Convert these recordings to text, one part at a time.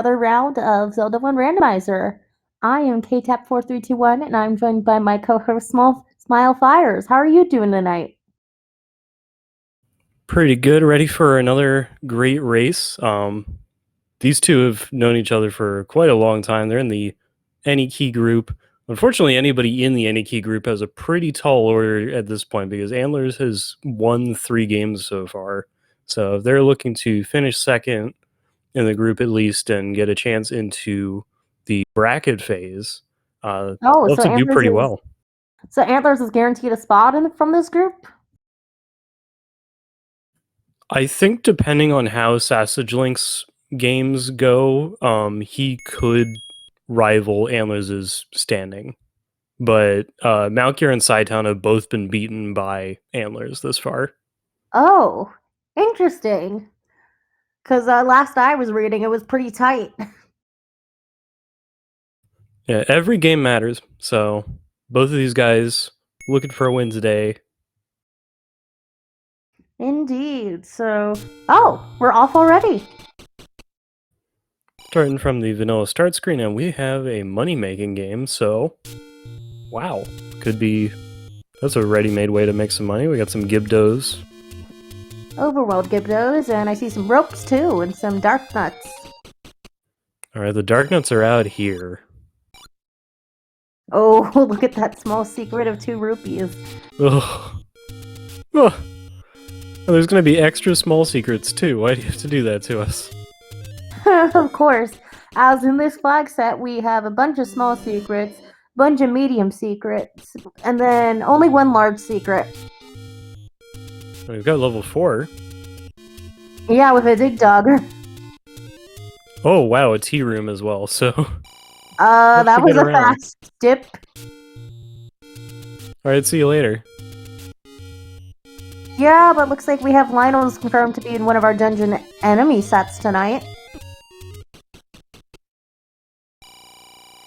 another round of Zelda 1 Randomizer. I am KTAP4321, and I'm joined by my co-host Smile Fires. How are you doing tonight? Pretty good. Ready for another great race. These two have known each other for quite a long time. They're in the Any Key group. Unfortunately, anybody in the Any Key group has a pretty tall order at this point because Antlers has won 3 games so far. So if they're looking to finish second in the group at least and get a chance into the bracket phase, they'll have So to do pretty well. Antlers is guaranteed a spot from this group? I think depending on how Sausage Link's games go, he could rival Antlers' standing. But Malkier and Cytown have both been beaten by Antlers this far. Oh, interesting. Because last I was reading, it was pretty tight. Yeah, every game matters. So both of these guys looking for a win today. Indeed. So, we're off already. Starting from the vanilla start screen, and we have a money-making game, so wow. That's a ready-made way to make some money. We got some Gibdos. Overworld Gibdos, and I see some ropes too, and some dark nuts. Alright, the dark nuts are out here. Oh, look at that small secret of 2 rupees. Ugh. Ugh. Oh, there's gonna be extra small secrets too. Why do you have to do that to us? Of course. As in this flag set, we have a bunch of small secrets, bunch of medium secrets, and then only 1 large secret. We've got level 4. Yeah, with a dig dog. Oh wow, a tea room as well, so... that was a fast dip. Alright, see you later. Yeah, but looks like we have Lionel's confirmed to be in one of our dungeon enemy sets tonight.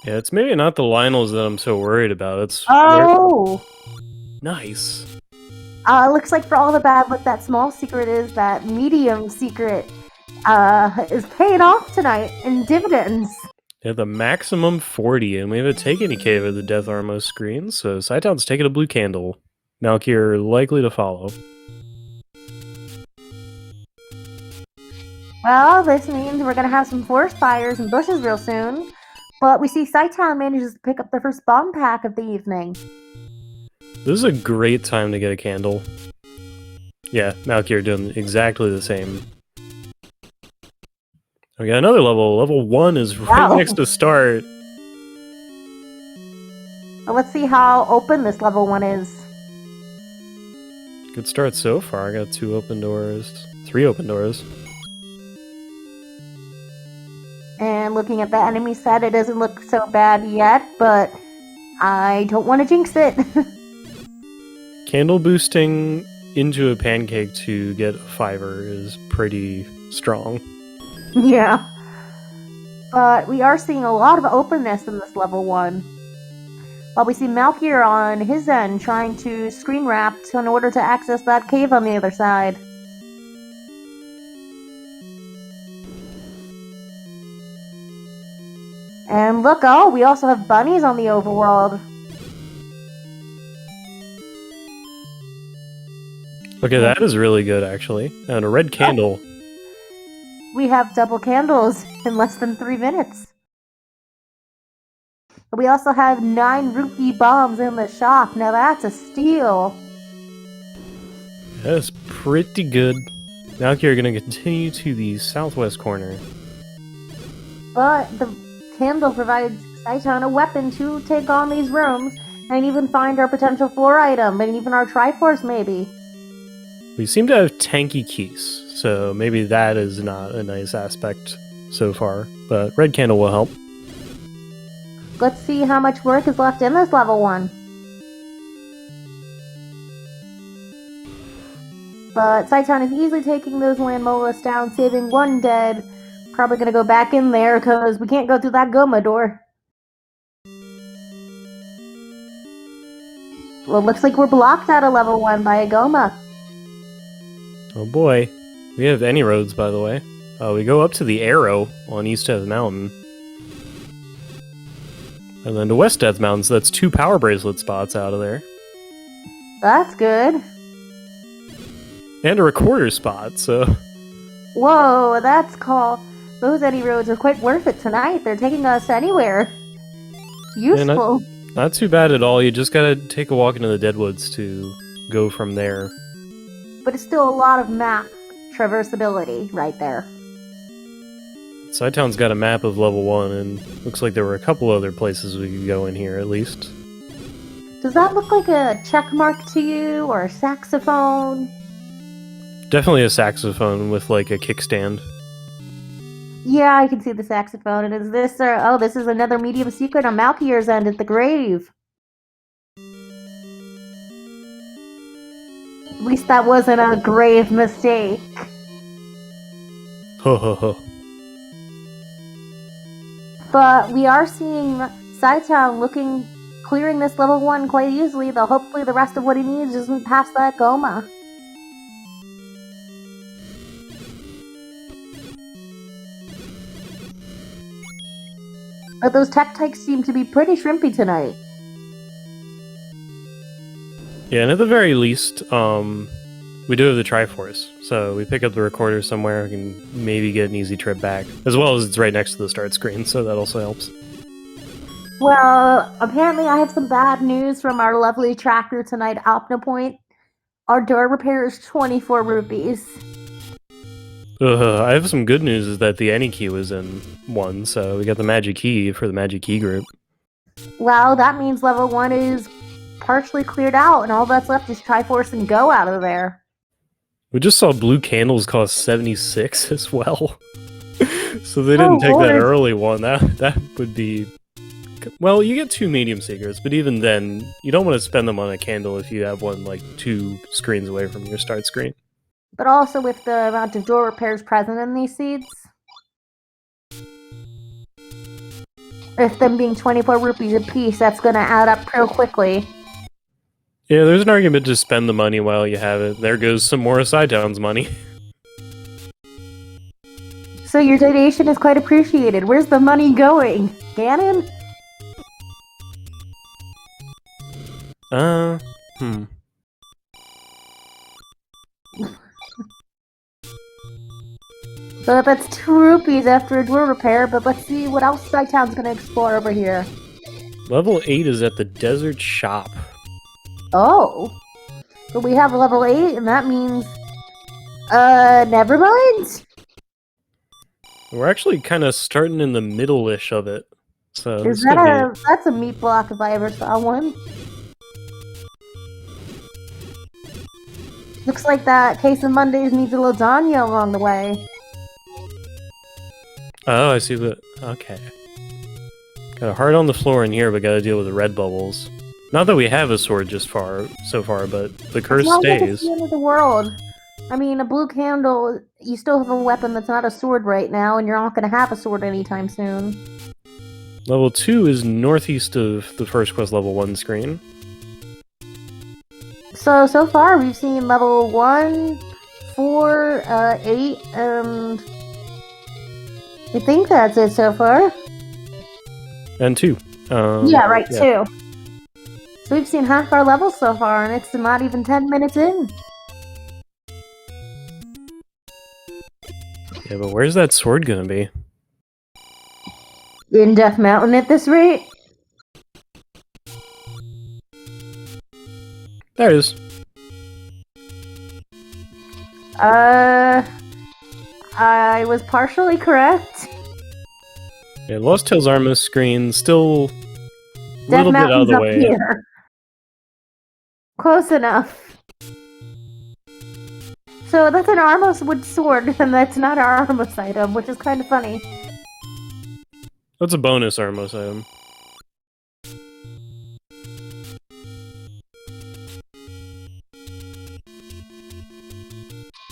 Yeah, it's maybe not the Lionels that I'm so worried about. It's nice. Looks like for all the bad luck that small secret is, that medium secret is paying off tonight in dividends. Yeah, the maximum 40, and we have a Take Any Cave at the Death Armos screen, so Cytown's taking a blue candle. Malkier likely to follow. Well, this means we're gonna have some forest fires and bushes real soon. But we see Cytown manages to pick up the first bomb pack of the evening. This is a great time to get a candle. Yeah, Malkier doing exactly the same. We got another level. Level 1 is right next to start. Well, let's see how open this level 1 is. Good start so far. I got 2 open doors. 3 open doors. And looking at the enemy set, it doesn't look so bad yet, but I don't want to jinx it. Candle boosting into a pancake to get a 5er is pretty strong. Yeah. But we are seeing a lot of openness in this level 1. While we see Malkier on his end trying to screen wrap in order to access that cave on the other side. And look, we also have bunnies on the overworld. Okay, that is really good, actually. And a red candle. We have double candles in less than 3 minutes. We also have 9 rupee bombs in the shop. Now that's a steal. That's pretty good. Malkier are going to continue to the southwest corner. But the candle provides Cytown a weapon to take on these rooms and even find our potential floor item and even our Triforce maybe. We seem to have tanky keys, so maybe that is not a nice aspect so far, but red candle will help. Let's see how much work is left in this level 1. But Cytown is easily taking those land molars down, saving 1 dead. Probably gonna go back in there because we can't go through that Goma door. Well, it looks like we're blocked out of level 1 by a Goma. Oh boy. We have any roads, by the way. We go up to the Arrow on East Death Mountain. And then to West Death Mountain, so that's 2 power bracelet spots out of there. That's good. And a recorder spot, so... Whoa, that's cool. Those eddy roads are quite worth it tonight. They're taking us anywhere. Useful. Yeah, not too bad at all. You just gotta take a walk into the Deadwoods to go from there. But it's still a lot of map traversability right there. Cytown's got a map of level 1, and looks like there were a couple other places we could go in here, at least. Does that look like a check mark to you, or a saxophone? Definitely a saxophone with, like, a kickstand. Yeah, I can see the saxophone. And is this, oh, this is another medium secret on Malkier's end at the grave. At least that wasn't a grave mistake. Ho ho ho. But we are seeing cytown clearing this level 1 quite easily, though hopefully the rest of what he needs isn't past that Goma. But those tech types seem to be pretty shrimpy tonight. Yeah, and at the very least, we do have the Triforce, so we pick up the recorder somewhere, we can maybe get an easy trip back. As well as it's right next to the start screen, so that also helps. Well, apparently I have some bad news from our lovely tracker tonight, Opnopoint. Our door repair is 24 rupees. I have some good news, is that the Any key was in 1, so we got the magic key for the magic key group. Well, that means level 1 is partially cleared out, and all that's left is Triforce and go out of there. We just saw blue candles cost 76 as well. So they didn't take that early one. That would be... Well, you get 2 medium secrets, but even then, you don't want to spend them on a candle if you have one, like, 2 screens away from your start screen. But also with the amount of door repairs present in these seeds, with them being 24 rupees a piece, that's going to add up real quickly. Yeah, there's an argument to spend the money while you have it. There goes some more Cytown's money. So your donation is quite appreciated. Where's the money going? Ganon? So that's 2 rupees after a door repair, but let's see what else Cytown's gonna explore over here. Level 8 is at the Desert Shop. Oh. But we have level 8, and that means... never mind? We're actually kind of starting in the middle-ish of it. So Is that that's a meat block if I ever saw one. Looks like that Case of Mondays needs a lasagna along the way. Oh, I see what... Okay. Got a heart on the floor in here, but gotta deal with the red bubbles. Not that we have a sword so far, but the curse stays. It's the end of the world. I mean, a blue candle, you still have a weapon that's not a sword right now, and you're not going to have a sword anytime soon. Level 2 is northeast of the first quest level 1 screen. So far we've seen level 1, 4, 8, and... I think that's it so far. And 2. Yeah, right, 2. So we've seen half our levels so far, and it's not even 10 minutes in. Yeah, but where's that sword gonna be? In Death Mountain at this rate? There it is. I was partially correct. Yeah, Lost Tales Armor screen, still a Death little bit out of Mountain's the up way. here. Close enough. So that's an Armos wood sword, and that's not our Armos item, which is kind of funny. That's a bonus Armos item.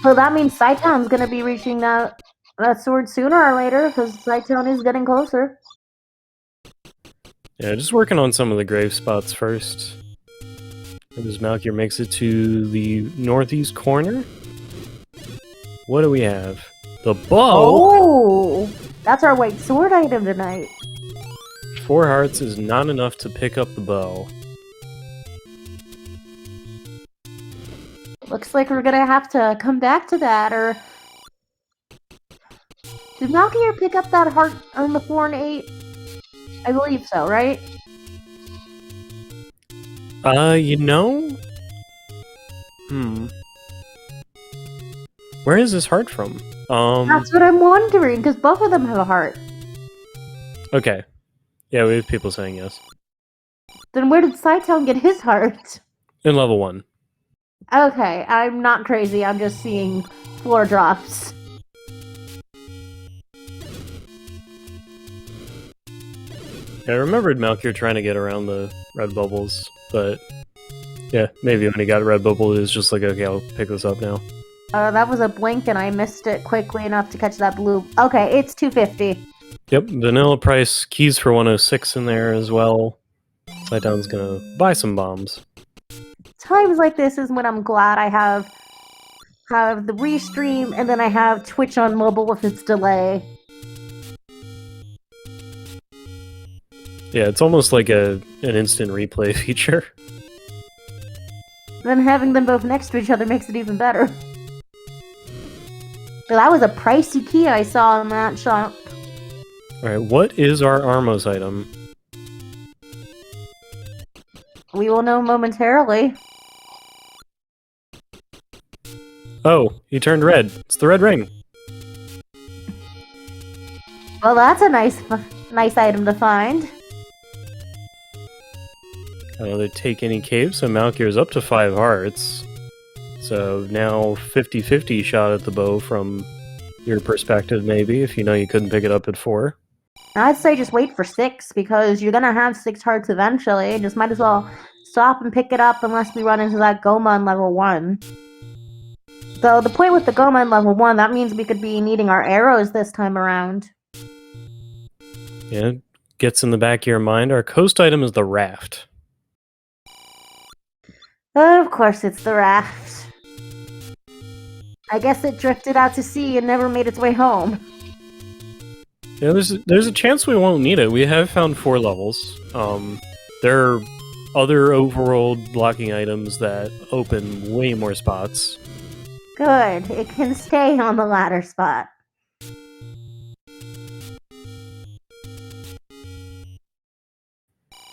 So that means Cytown's gonna be reaching that sword sooner or later, because Cytown is getting closer. Yeah, just working on some of the grave spots first. As Malkier makes it to the northeast corner. What do we have? The bow? Oh! That's our white sword item tonight. 4 hearts is not enough to pick up the bow. Looks like we're gonna have to come back to that, or... Did Malkier pick up that heart on the 4 and 8? I believe so, right? You know? Where is this heart from? That's what I'm wondering, because both of them have a heart. Okay. Yeah, we have people saying yes. Then where did Cytown get his heart? In level 1. Okay, I'm not crazy, I'm just seeing floor drops. I remembered Malkier trying to get around the red bubbles, but yeah, maybe when he got red bubble, it was just like, okay, I'll pick this up now. That was a blink and I missed it quickly enough to catch that blue. Okay, it's 250. Yep, vanilla price, keys for 106 in there as well. Cytown's gonna buy some bombs. Times like this is when I'm glad I have the restream and then I have Twitch on mobile with its delay. Yeah, it's almost like an instant replay feature. Then having them both next to each other makes it even better. But that was a pricey key I saw in that shop. Alright, what is our Armos item? We will know momentarily. Oh, he turned red. It's the red ring. Well, that's a nice item to find. They take any cave, so Malkier's up to 5 hearts. So now 50-50 shot at the bow from your perspective, maybe, if you know you couldn't pick it up at 4. I'd say just wait for 6, because you're gonna have 6 hearts eventually. Just might as well stop and pick it up unless we run into that Goma in level 1. Though the point with the Goma in level 1, that means we could be needing our arrows this time around. Yeah, gets in the back of your mind. Our coast item is the raft. Of course it's the raft. I guess it drifted out to sea and never made its way home. Yeah, there's a chance we won't need it. We have found 4 levels. There are other overworld blocking items that open way more spots. Good. It can stay on the ladder spot.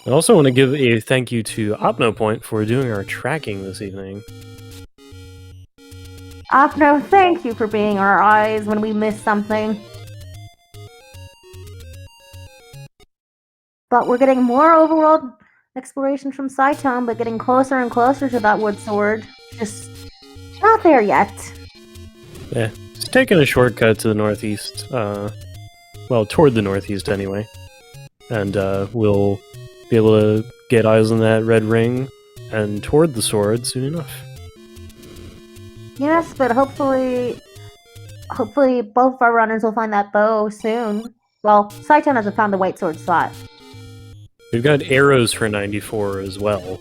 I also want to give a thank you to OpnoPoint for doing our tracking this evening. Opno, thank you for being our eyes when we miss something. But we're getting more overworld exploration from Cytown, but getting closer and closer to that wood sword. Just not there yet. Yeah, just taking a shortcut to the northeast. Well, toward the northeast anyway. And we'll be able to get eyes on that red ring and toward the sword soon enough. Yes, but hopefully both our runners will find that bow soon. Well, Cytown hasn't found the white sword slot. We've got arrows for 94 as well.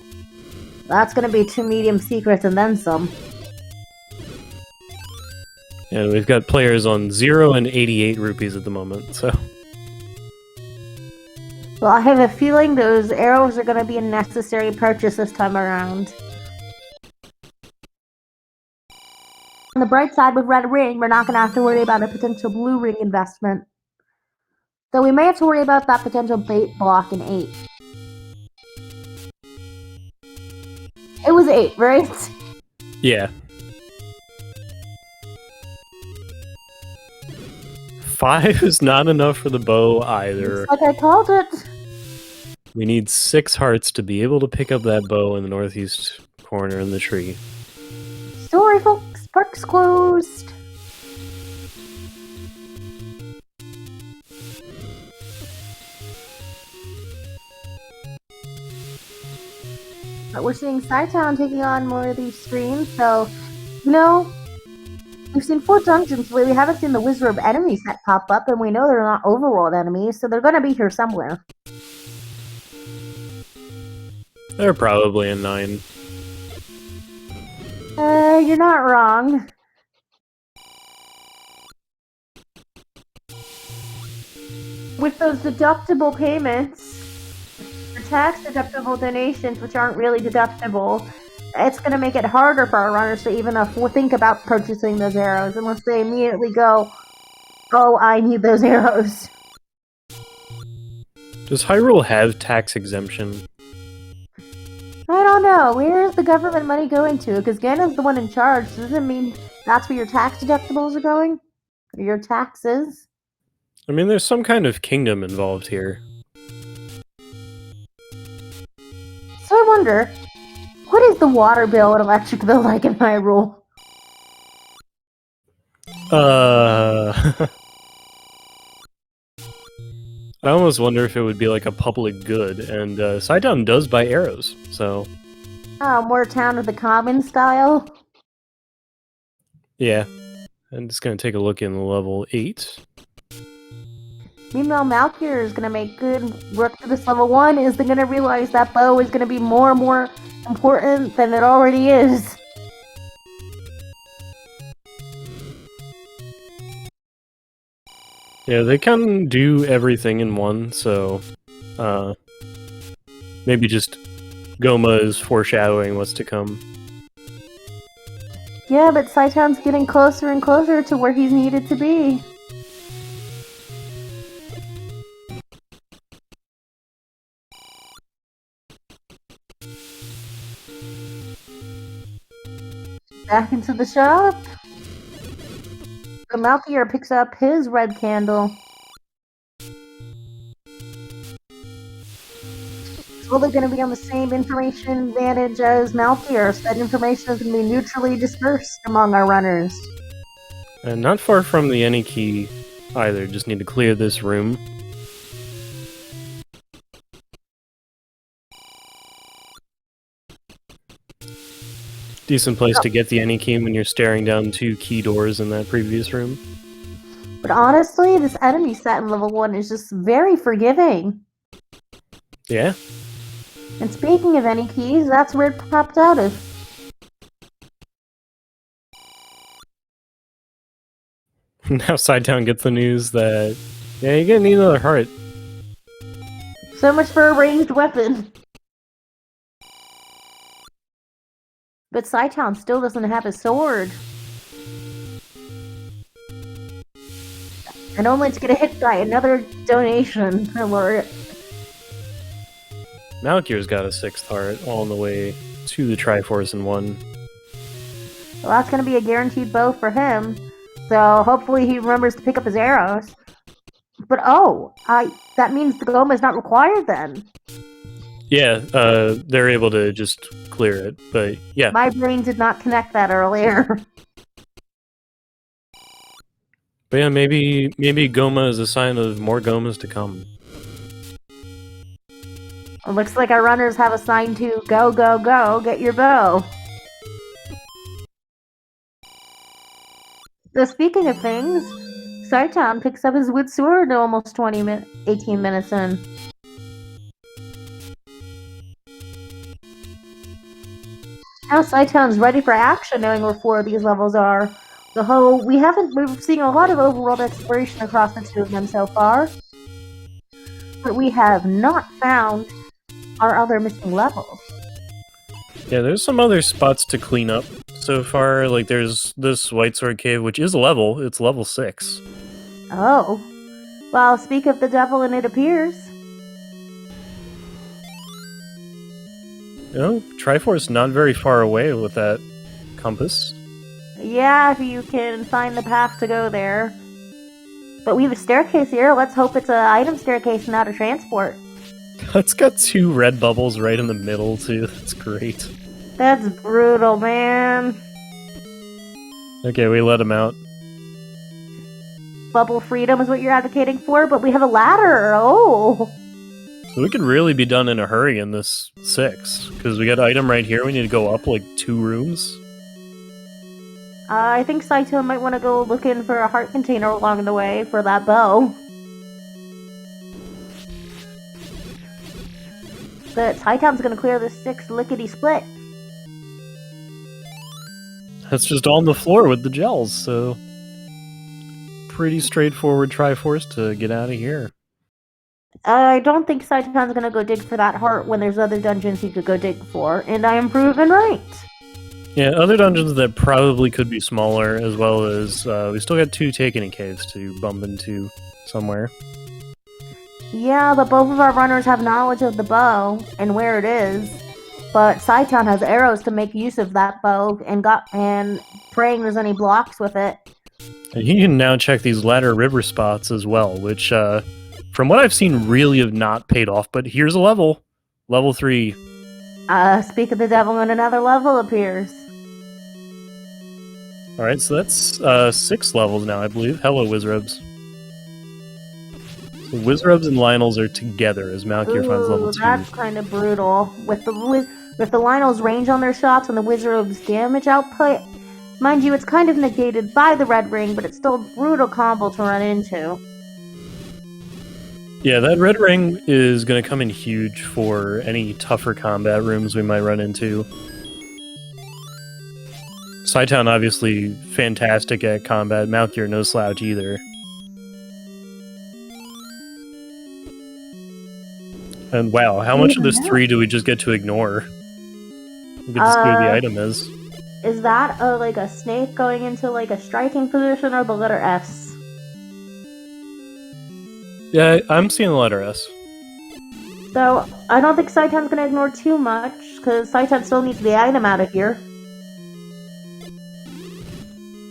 That's gonna be 2 medium secrets and then some. And we've got players on 0 and 88 rupees at the moment, so... Well, I have a feeling those arrows are gonna be a necessary purchase this time around. On the bright side, with red ring, we're not gonna have to worry about a potential blue ring investment. So we may have to worry about that potential bait block in 8. It was 8, right? Yeah. 5 is not enough for the bow either. It's like I called it. We need 6 hearts to be able to pick up that bow in the northeast corner in the tree. Sorry, folks. Park's closed. But we're seeing Cytown taking on more of these streams, so, you know, we've seen 4 dungeons, but we haven't seen the Wizard enemies that pop up, and we know they're not overworld enemies, so they're gonna be here somewhere. They're probably in 9. You're not wrong. with those deductible payments, or tax deductible donations, which aren't really deductible, it's going to make it harder for our runners to even think about purchasing those arrows unless they immediately go, oh, I need those arrows. Does Hyrule have tax exemption? I don't know. Where is the government money going to? Because Ganon's the one in charge. Does it mean that's where your tax deductibles are going? Or your taxes? I mean, there's some kind of kingdom involved here. So I wonder, what is the water bill and electric bill like in Hyrule? I almost wonder if it would be like a public good, and Cytown does buy arrows, so... Oh, more Town of the Common style? Yeah. I'm just gonna take a look in level 8. Meanwhile, Malkier is gonna make good work through this level 1, is they're gonna realize that bow is gonna be more and more important than it already is. Yeah, they can do everything in one, so... maybe just Goma is foreshadowing what's to come. Yeah, but Cytown's getting closer and closer to where he's needed to be. Back into the shop. So Malkier picks up his red candle. Well, they're going to be on the same information advantage as Malkier, so that information is going to be neutrally dispersed among our runners. And not far from the any key either, just need to clear this room. Decent place to get the any key when you're staring down 2 key doors in that previous room. But honestly, this enemy set in level 1 is just very forgiving. Yeah? And speaking of any keys, that's where it popped out of. Now Sidetown gets the news that, yeah, you're gonna need another heart. So much for a ranged weapon. But Cytown still doesn't have a sword. And only to get hit by another donation alert. Malkier's got a 6th heart, all on the way to the Triforce in 1. Well, that's going to be a guaranteed bow for him. So hopefully he remembers to pick up his arrows. But that means the Goma is not required then. Yeah, they're able to just clear it, but yeah. My brain did not connect that earlier. But yeah, maybe Goma is a sign of more Gomas to come. It looks like our runners have a sign to go, go, go, get your bow. So speaking of things, Cytown picks up his wood sword almost 18 minutes in. Now Cytown's ready for action, knowing where 4 of these levels are. We've seen a lot of overworld exploration across the 2 of them so far. But we have not found our other missing levels. Yeah, there's some other spots to clean up so far. Like, there's this White Sword Cave, which is it's level 6. Oh. Well, speak of the devil and it appears. You know, Triforce not very far away with that compass. Yeah, if you can find the path to go there. But we have a staircase here. Let's hope it's an item staircase, not a transport. It's got 2 red bubbles right in the middle, too. That's great. That's brutal, man. Okay, we let him out. Bubble freedom is what you're advocating for, but we have a ladder. Oh. So we could really be done in a hurry in this 6, because we got an item right here. We need to go up like 2 rooms. I think Saito might want to go looking for a heart container along the way for that bow. But Cytown's gonna clear the 6 lickety-split. That's just on the floor with the gels, so... pretty straightforward Triforce to get out of here. I don't think Cytown's gonna go dig for that heart when there's other dungeons he could go dig for, and I am proven right. Yeah, other dungeons that probably could be smaller, as well as we still got 2 Takening caves to bump into somewhere. Yeah, but both of our runners have knowledge of the bow and where it is. But Cytown has arrows to make use of that bow and praying there's any blocks with it. And you can now check these ladder river spots as well, which, from what I've seen, really have not paid off. But here's a level. Level 3. Speak of the devil when another level appears. Alright, so that's 6 levels now, I believe. Hello, Wizrubs. So Wizrubs and Lionels are together as Malkier finds level 2. That's kind of brutal. With the Lionels' range on their shots and the Wizrubs' damage output, mind you, it's kind of negated by the red ring, but it's still a brutal combo to run into. Yeah, that red ring is going to come in huge for any tougher combat rooms we might run into. Cytown obviously fantastic at combat. Malkier no slouch either. And wow, how much of this 3 do we just get to ignore? We get to see what the item is. Is that like a snake going into like a striking position or the letter S? Yeah, I'm seeing the letter S. So, I don't think Cytown's gonna ignore too much, because Cytown still needs the item out of here.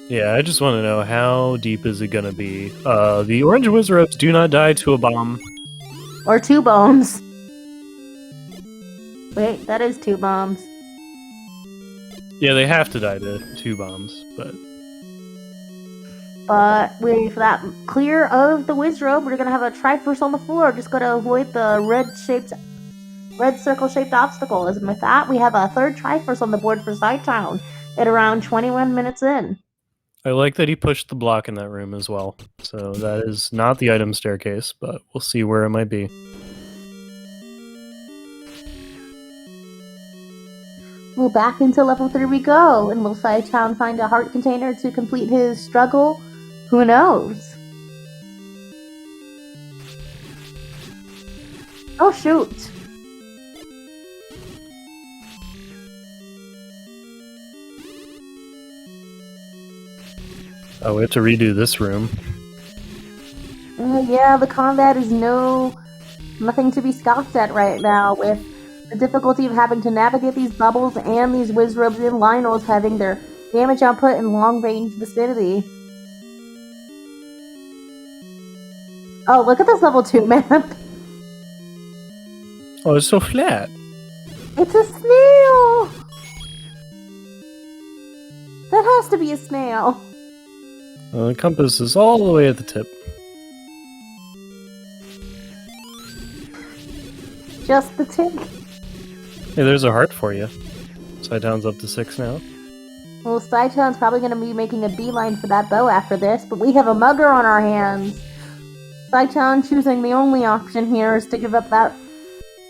Yeah, I just want to know how deep is it gonna be. The orange Wizrubs do not die to a bomb. Or 2 bombs. Wait, that is 2 bombs. Yeah, they have to die to 2 bombs, but... But with that clear of the Wizrobe, we're gonna have a Triforce on the floor. Just gotta avoid the red circle-shaped obstacles. And with that, we have a 3rd Triforce on the board for Cytown at around 21 minutes in. I like that he pushed the block in that room as well. So that is not the item staircase, but we'll see where it might be. Well, back into level 3 we go, and will Cytown find a heart container to complete his struggle? Who knows? Oh shoot! Oh, we have to redo this room. Yeah, the combat is nothing to be scoffed at right now, with the difficulty of having to navigate these bubbles and these Wizrobes and Lionels having their damage output in long-range vicinity. Oh, look at this level 2 map! Oh, it's so flat. It's a snail! That has to be a snail. The compass is all the way at the tip. Just the tip. Hey, there's a heart for you. Cytown's up to 6 now. Well, Cytown's probably going to be making a beeline for that bow after this, but we have a mugger on our hands. Cytown choosing the only option here is to give up that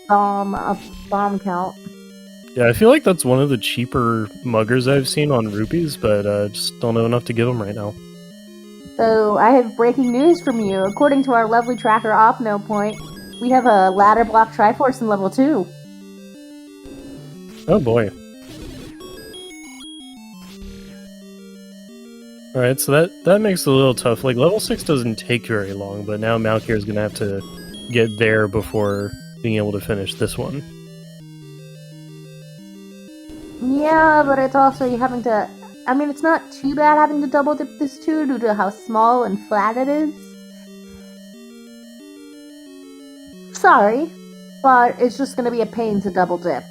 bomb count. Yeah, I feel like that's one of the cheaper muggers I've seen on rupees, but just don't know enough to give them right now. So, I have breaking news from you. According to our lovely tracker Opno Point, we have a ladder block Triforce in level 2. Oh boy. Alright, so that makes it a little tough. Like, level 6 doesn't take very long, but now Malkier is going to have to get there before being able to finish this one. Yeah, but it's also you having to... I mean, it's not too bad having to double dip this too, due to how small and flat it is. Sorry, but it's just going to be a pain to double dip.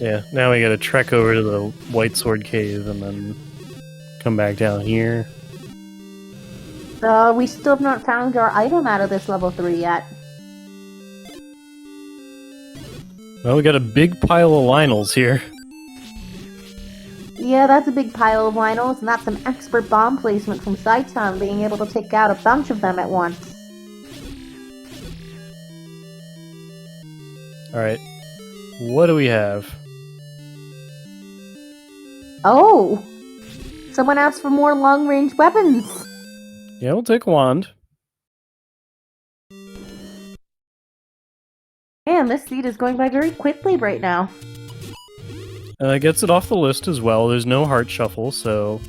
Yeah, now we gotta trek over to the White Sword Cave and then come back down here. So we still have not found our item out of this level 3 yet. Well, we got a big pile of Lionels here. Yeah, that's a big pile of Lionels, and that's some expert bomb placement from Cytown, being able to take out a bunch of them at once. Alright, what do we have? Oh! Someone asked for more long-range weapons! Yeah, we'll take a wand. Man, this seed is going by very quickly right now. Gets it off the list as well. There's no heart shuffle, so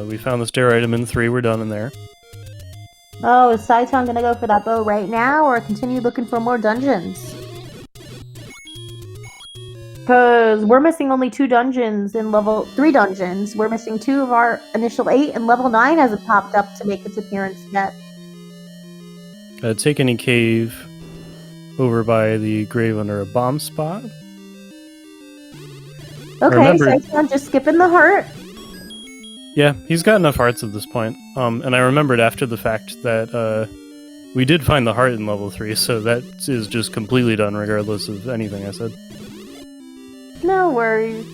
we found the stair item in 3. We're done in there. Oh, is cytown gonna go for that bow right now, or continue looking for more dungeons? Because we're missing only 2 dungeons in level 3 dungeons. We're missing 2 of our initial 8, and level 9 hasn't popped up to make its appearance yet. Take any cave over by the grave under a bomb spot. Okay, remember- cytown just skipping the heart. Yeah, he's got enough hearts at this point. And I remembered after the fact that we did find the heart in level 3, so that is just completely done regardless of anything I said. No worries.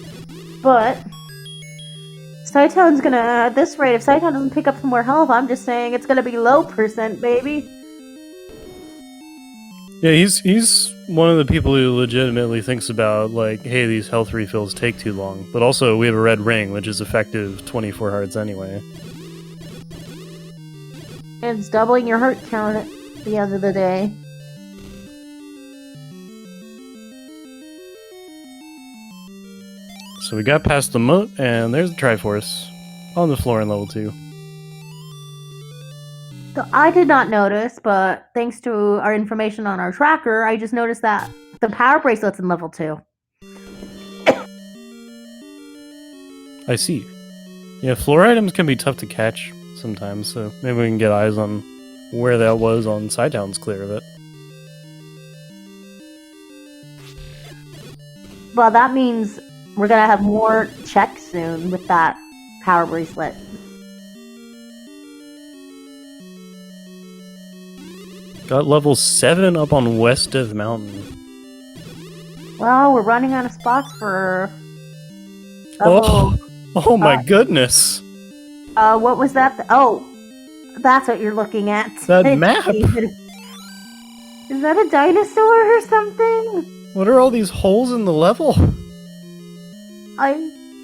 But cytown's gonna, at this rate, if cytown doesn't pick up some more health, I'm just saying it's gonna be low percent, baby. Yeah, he's one of the people who legitimately thinks about, like, hey, these health refills take too long. But also, we have a red ring, which is effective 24 hearts anyway. It's doubling your heart count at the end of the day. So we got past the moat, and there's the Triforce on the floor in level 2. So I did not notice, but thanks to our information on our tracker, I just noticed that the power bracelet's in level 2. I see. Yeah, floor items can be tough to catch sometimes, so maybe we can get eyes on where that was on cytown's clear of it. Well, that means we're gonna have more checks soon with that power bracelet. Got level 7 up on West of Mountain. Well, we're running out of spots for... Oh my goodness! What was that? Oh, that's what you're looking at. That map! Is that a dinosaur or something? What are all these holes in the level? I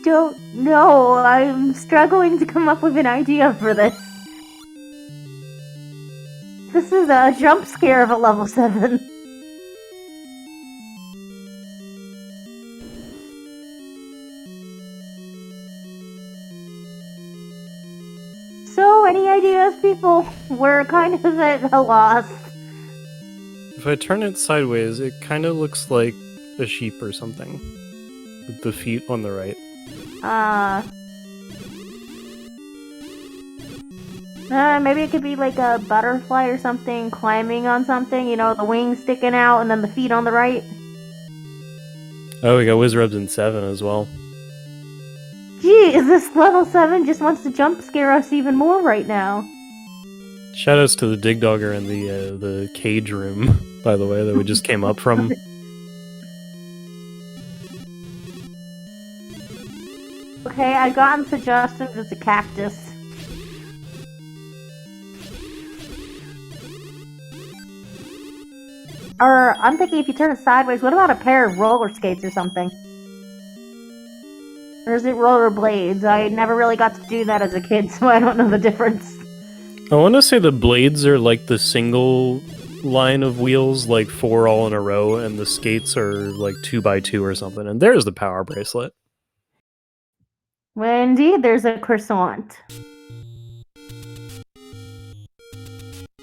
don't know. I'm struggling to come up with an idea for this. This is a jump scare of a level 7. So, any ideas, people? We're kind of at a loss. If I turn it sideways, it kind of looks like a sheep or something. With the feet on the right. Maybe it could be like a butterfly or something climbing on something, you know, the wings sticking out and then the feet on the right. Oh, we got Wizrubs in 7 as well. Gee, is this level 7 just wants to jump scare us even more right now? Shoutouts to the Dig Dogger in the cage room, by the way, that we just came up from. Okay, I've gotten suggestions as a cactus. Or, I'm thinking if you turn it sideways, what about a pair of roller skates or something? Or is it roller blades? I never really got to do that as a kid, so I don't know the difference. I want to say the blades are like the single line of wheels, like 4 all in a row, and the skates are like 2x2 or something. And there's the power bracelet. Well, indeed, there's a croissant.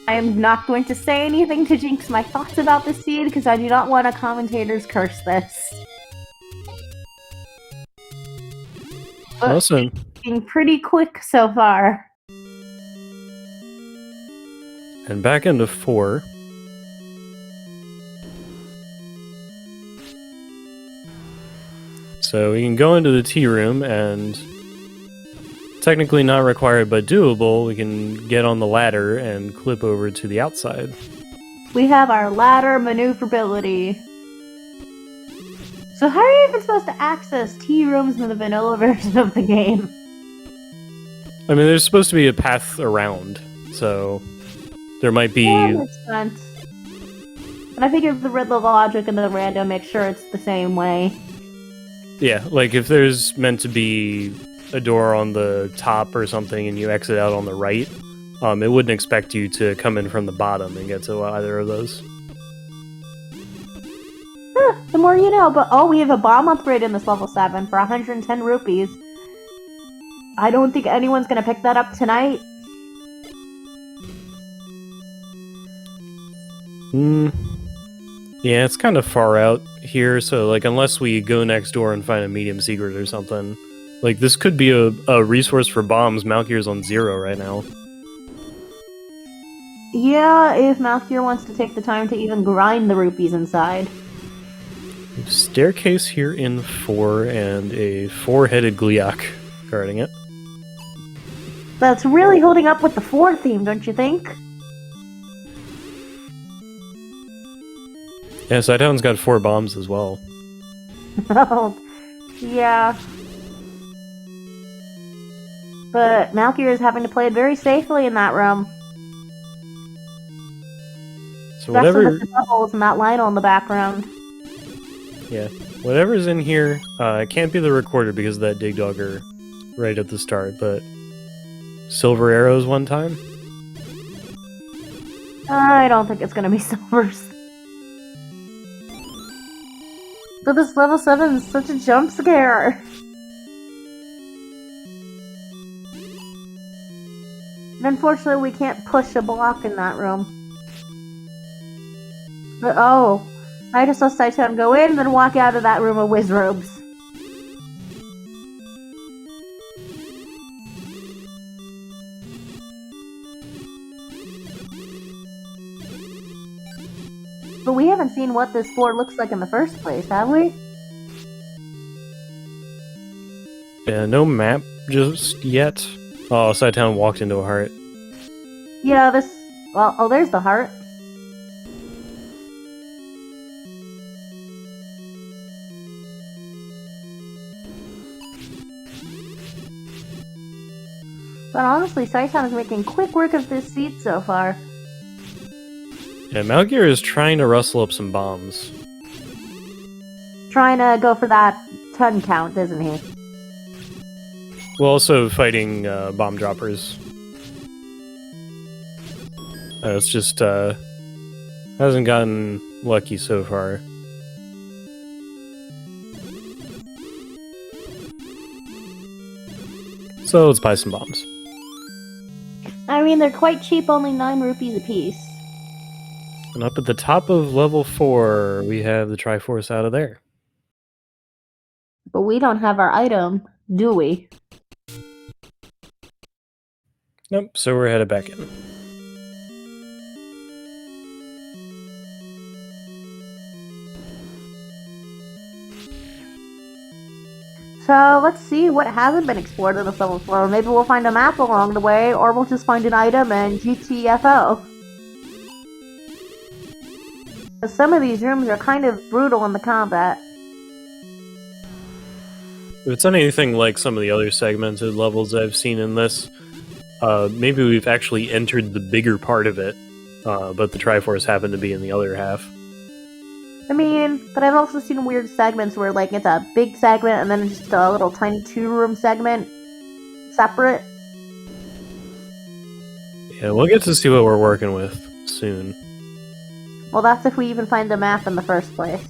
I am not going to say anything to jinx my thoughts about this seed, because I do not want a commentator's curse this. But Awesome. it's been pretty quick so far. And back into 4. So we can go into the tea room, and technically not required but doable, we can get on the ladder and clip over to the outside. We have our ladder maneuverability. So how are you even supposed to access tea rooms in the vanilla version of the game? I mean, there's supposed to be a path around, so there might be... Yeah, that makes sense. And I figured the logic and the random make sure it's the same way. Yeah, like if there's meant to be a door on the top or something and you exit out on the right, it wouldn't expect you to come in from the bottom and get to either of those. The more you know, but oh, we have a bomb upgrade in this level 7 for 110 rupees. I don't think anyone's gonna pick that up tonight. Yeah, it's kind of far out here, so like unless we go next door and find a medium secret or something, like this could be a resource for bombs. Malkier's on 0 right now. Yeah, if Malkier wants to take the time to even grind the rupees inside. Staircase here in 4 and a 4-headed Gliok guarding it. That's really holding up with the 4 theme, don't you think? Yeah, Cytown's got 4 bombs as well. Oh, yeah. But Malkier is having to play it very safely in that room. So whatever, with the bubbles and that Lionel in the background. Yeah, whatever's in here, it can't be the recorder because of that dig dogger right at the start, but silver arrows one time? I don't think it's gonna be silvers. But this level 7 is such a jump scare. And unfortunately, we can't push a block in that room. But oh, I just saw Cytown go in and then walk out of that room with whiz robes. But we haven't seen what this floor looks like in the first place, have we? Yeah, no map just yet. Oh, Cytown walked into a heart. Yeah, this... Well, oh, there's the heart. But honestly, Cytown is making quick work of this seat so far. Yeah, Malkier is trying to rustle up some bombs. Trying to go for that ton count, isn't he? Well, also fighting bomb droppers. It's just hasn't gotten lucky so far. So let's buy some bombs. I mean, they're quite cheap, only 9 rupees a piece. And up at the top of level 4, we have the Triforce out of there. But we don't have our item, do we? Nope, so we're headed back in. So let's see what hasn't been explored in this level 4. Maybe we'll find a map along the way, or we'll just find an item and GTFO. Some of these rooms are kind of brutal in the combat. If it's anything like some of the other segmented levels I've seen in this, maybe we've actually entered the bigger part of it, but the Triforce happened to be in the other half. I mean, but I've also seen weird segments where, like, it's a big segment and then just a little tiny 2-room segment separate. Yeah, we'll get to see what we're working with soon. Well, that's if we even find the map in the first place.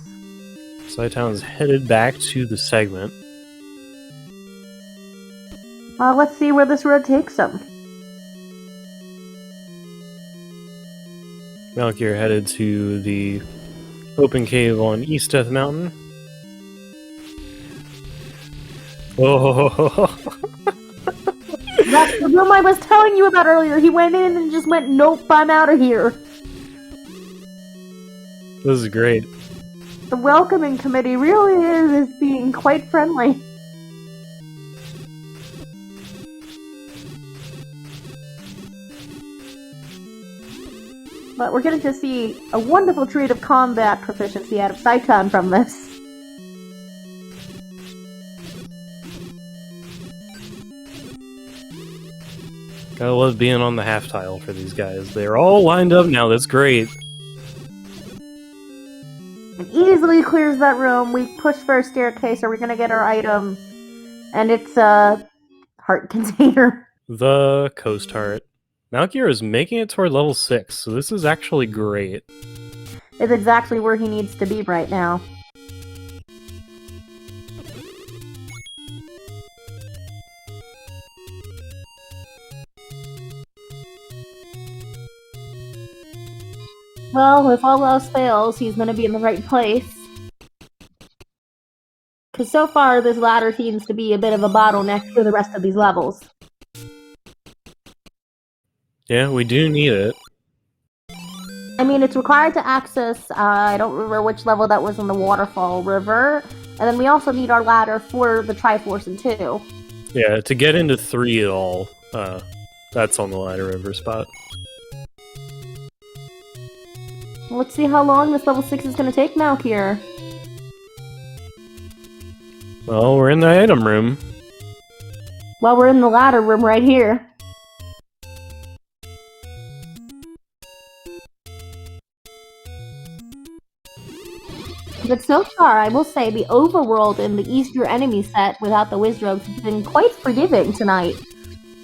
Cytown's headed back to the segment. Let's see where this road takes them. Malkier headed to the open cave on East Death Mountain. Oh, That's the room I was telling you about earlier. He went in and just went, nope, I'm out of here. this is great. The welcoming committee really is being quite friendly. But we're getting to see a wonderful treat of combat proficiency out of Cytown from this. Gotta love being on the half tile for these guys. They're all lined up now, that's great. It easily clears that room. We push for a staircase, or we're gonna get our item. And it's a heart container. The Coast Heart. Malkier is making it toward level 6, so this is actually great. It's exactly where he needs to be right now. Well, if all else fails, he's going to be in the right place. Because so far, this ladder seems to be a bit of a bottleneck for the rest of these levels. Yeah, we do need it. I mean, it's required to access, I don't remember which level that was in the Waterfall River. And then we also need our ladder for the Triforce and 2. Yeah, to get into 3 at all, that's on the Ladder River spot. Let's see how long this level 6 is going to take Malkier. Well, we're in the item room. Well, we're in the ladder room right here. But so far, I will say the overworld in the Easter enemy set without the Wizrogues has been quite forgiving tonight.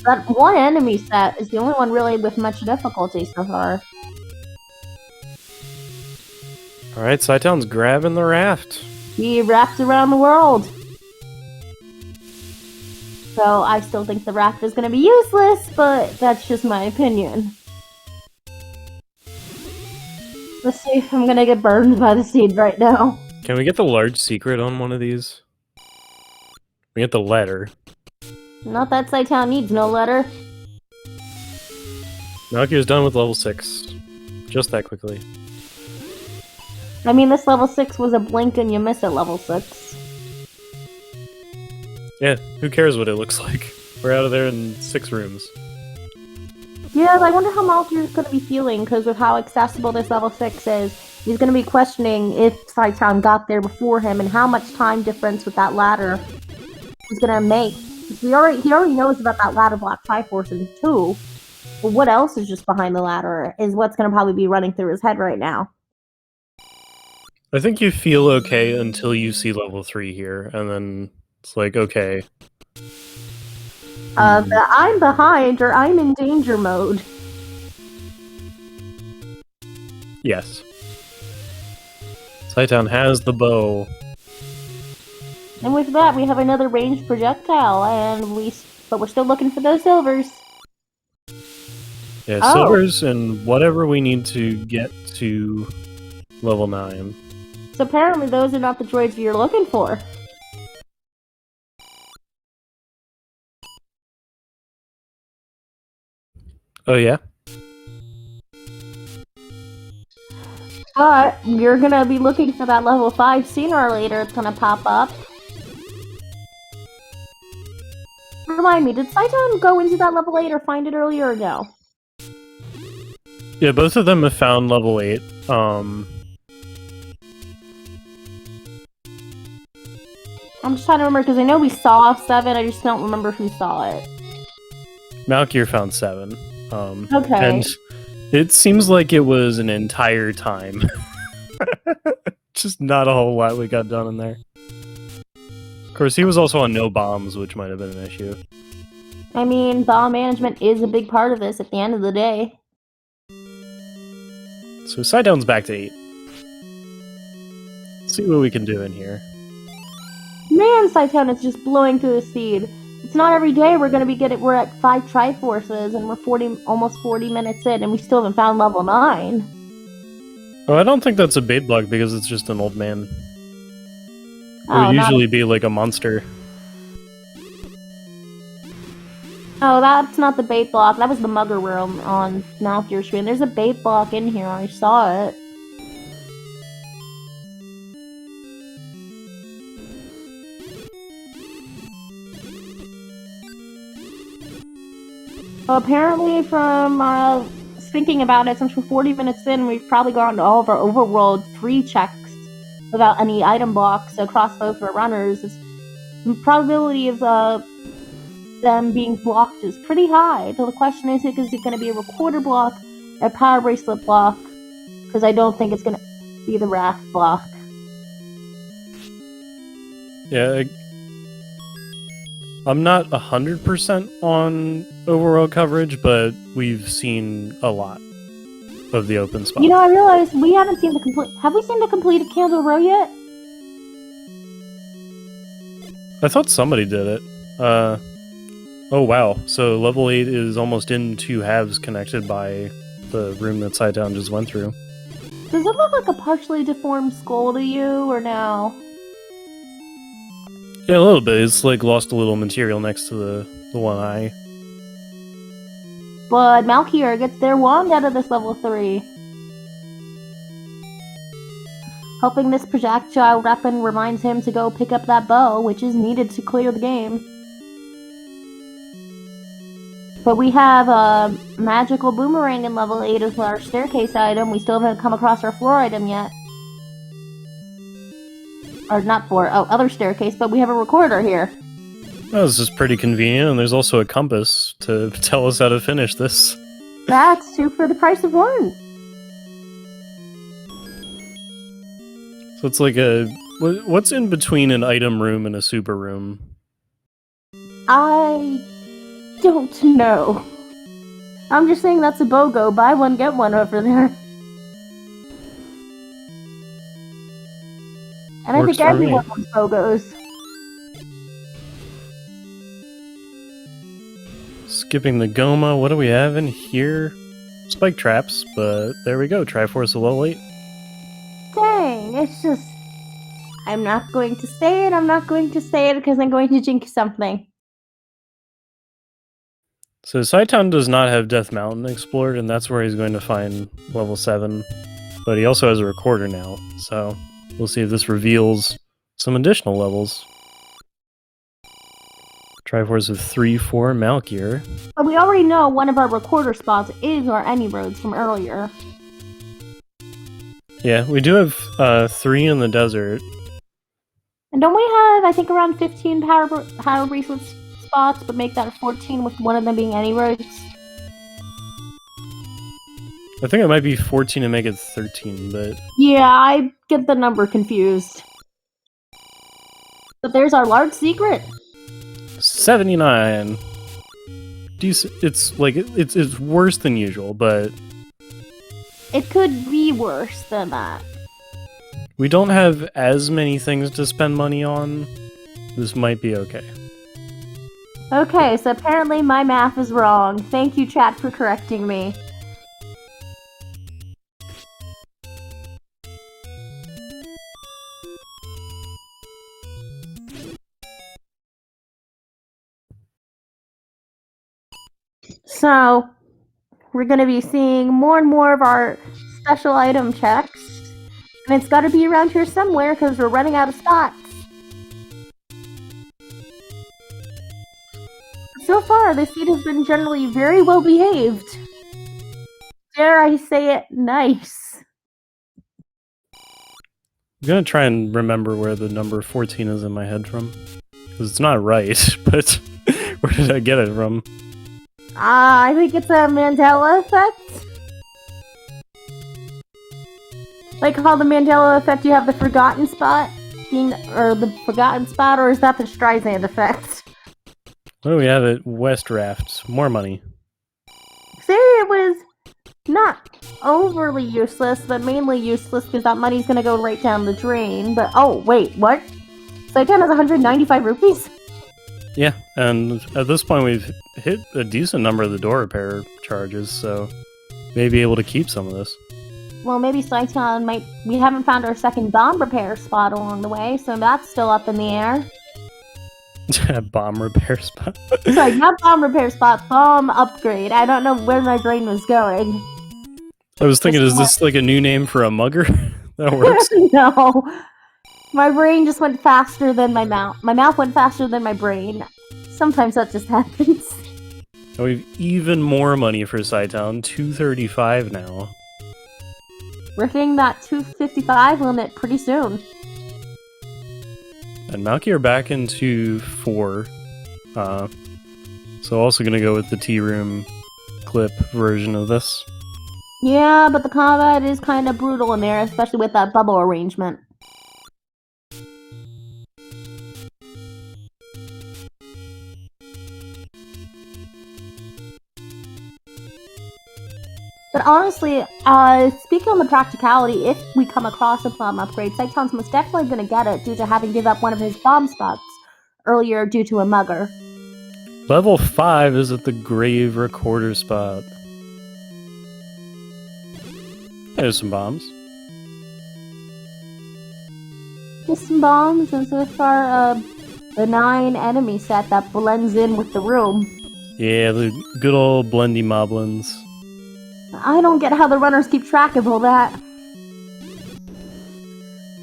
That one enemy set is the only one really with much difficulty so far. Alright, cytown's grabbing the raft. He wraps around the world. So I still think the raft is going to be useless, but that's just my opinion. Let's see if I'm going to get burned by the seed right now. Can we get the large secret on one of these? We get the letter. Not that cytown needs no letter. Malkier's done with level 6. Just that quickly. I mean, this level 6 was a blink and you miss it level 6. Yeah, who cares what it looks like? We're out of there in 6 rooms. Yeah, I wonder how Malkier's going to be feeling, because of how accessible this level 6 is. He's going to be questioning if cytown got there before him, and how much time difference with that ladder is going to make. He already knows about that ladder block Triforce and 2, but what else is just behind the ladder is what's going to probably be running through his head right now. I think you feel okay until you see level 3 here, and then it's like, okay. The I'm behind or I'm in danger mode. Yes. Cytown has the bow. And with that, we have another ranged projectile, but we're still looking for those silvers. Yeah, silvers and whatever we need to get to level 9. So apparently those are not the droids you're looking for. Oh yeah? But you're gonna be looking for that level 5 sooner or later. It's gonna pop up. Remind me, did cytown go into that level 8 or find it earlier or no? Yeah, both of them have found level 8. I'm just trying to remember, because I know we saw 7, I just don't remember who saw it. Malkier found 7. Okay. And it seems like it was an entire time. Just not a whole lot we got done in there. Of course, he was also on no bombs, which might have been an issue. I mean, bomb management is a big part of this at the end of the day. So cytown's back to 8. Let's see what we can do in here. Man, cytown is just blowing through the seed. It's not every day we're at 5 Triforces and we're almost 40 minutes in and we still haven't found level 9. Oh, I don't think that's a bait block because it's just an old man. It Oh, would usually be like a monster. Oh, that's not the bait block. That was the mugger room on Malkier's screen. There's a bait block in here. I saw it. Well, apparently from thinking about it, since we're 40 minutes in, we've probably gone to all of our overworld 3 checks without any item blocks across both our runners. The probability of them being blocked is pretty high. So the question is it going to be a recorder block, a power bracelet block? Because I don't think it's going to be the raft block. Yeah. I'm not 100% on overall coverage, but we've seen a lot of the open spots. You know, I realized we haven't seen the complete... Have we seen the completed Candle Row yet? I thought somebody did it. Oh wow, so level 8 is almost in 2 halves connected by the room that Cytown just went through. Does it look like a partially deformed skull to you, or no? Yeah, a little bit. It's like lost a little material next to the one eye. But Malkier gets their wand out of this level 3. Hoping this projectile weapon reminds him to go pick up that bow, which is needed to clear the game. But we have a magical boomerang in level 8 as our staircase item. We still haven't come across our floor item yet. Or not floor, other staircase, but we have a recorder here. Well, this is pretty convenient, and there's also a compass to tell us how to finish this. That's 2 for the price of 1. So it's like a... What's in between an item room and a super room? I don't know. I'm just saying that's a BOGO. Buy one, get one over there. And I Works think for me. everyone wants BOGOs. Skipping the Goma, what do we have in here? Spike traps, but there we go. Triforce of level 8. Dang, it's just... I'm not going to say it, because I'm going to jinx something. So Cytown does not have Death Mountain explored, and that's where he's going to find level 7. But he also has a recorder now, so we'll see if this reveals some additional levels. Triforce of 3, 4, Malkier. But we already know one of our recorder spots is our Any Roads from earlier. Yeah, we do have 3 in the desert. And don't we have, I think, around 15 power bracelet spots, but make that 14 with one of them being Any Roads? I think it might be 14 and make it 13, but... Yeah, I get the number confused. But there's our large secret. 79. It's like it's worse than usual, but It could be worse than that. we don't have as many things to spend money on. This might be okay. Okay, so apparently my math is wrong. Thank you, chat, for correcting me. So, we're going to be seeing more and more of our special item checks. And it's got to be around here somewhere because we're running out of spots. So far, the seed has been generally very well behaved. Dare I say it, nice. I'm gonna try and remember where the number 14 is in my head from. Because it's not right, but where did I get it from? I think it's a Mandela effect. Like how the Mandela effect, you have the forgotten spot, or is that the Streisand effect? What do we have at West Raft? More money. See, it was not overly useless, but mainly useless because that money's gonna go right down the drain. But oh wait, what? Cytown has 195 rupees? Yeah, and at this point we've hit a decent number of the door repair charges, so may be able to keep some of this. Well, maybe Cytown might... We haven't found our second bomb repair spot along the way, so that's still up in the air. Bomb repair spot. Sorry, not bomb repair spot, bomb upgrade. I don't know where my brain was going. I was thinking, is this like a new name for a mugger? That works. No. My brain just went faster than my mouth. My mouth went faster than my brain. Sometimes that just happens. And we have even more money for Cytown, 235 now. We're hitting that 255 limit pretty soon. And Malkier back into 4. So also gonna go with the tea room clip version of this. Yeah, but the combat is kind of brutal in there, especially with that bubble arrangement. But honestly, speaking on the practicality, if we come across a bomb upgrade, Cytown's most definitely going to get it due to having given up one of his bomb spots earlier due to a mugger. Level 5 is at the grave recorder spot. There's some bombs. Just some bombs, and so far, a benign enemy set that blends in with the room. Yeah, the good old blendy moblins. I don't get how the runners keep track of all that.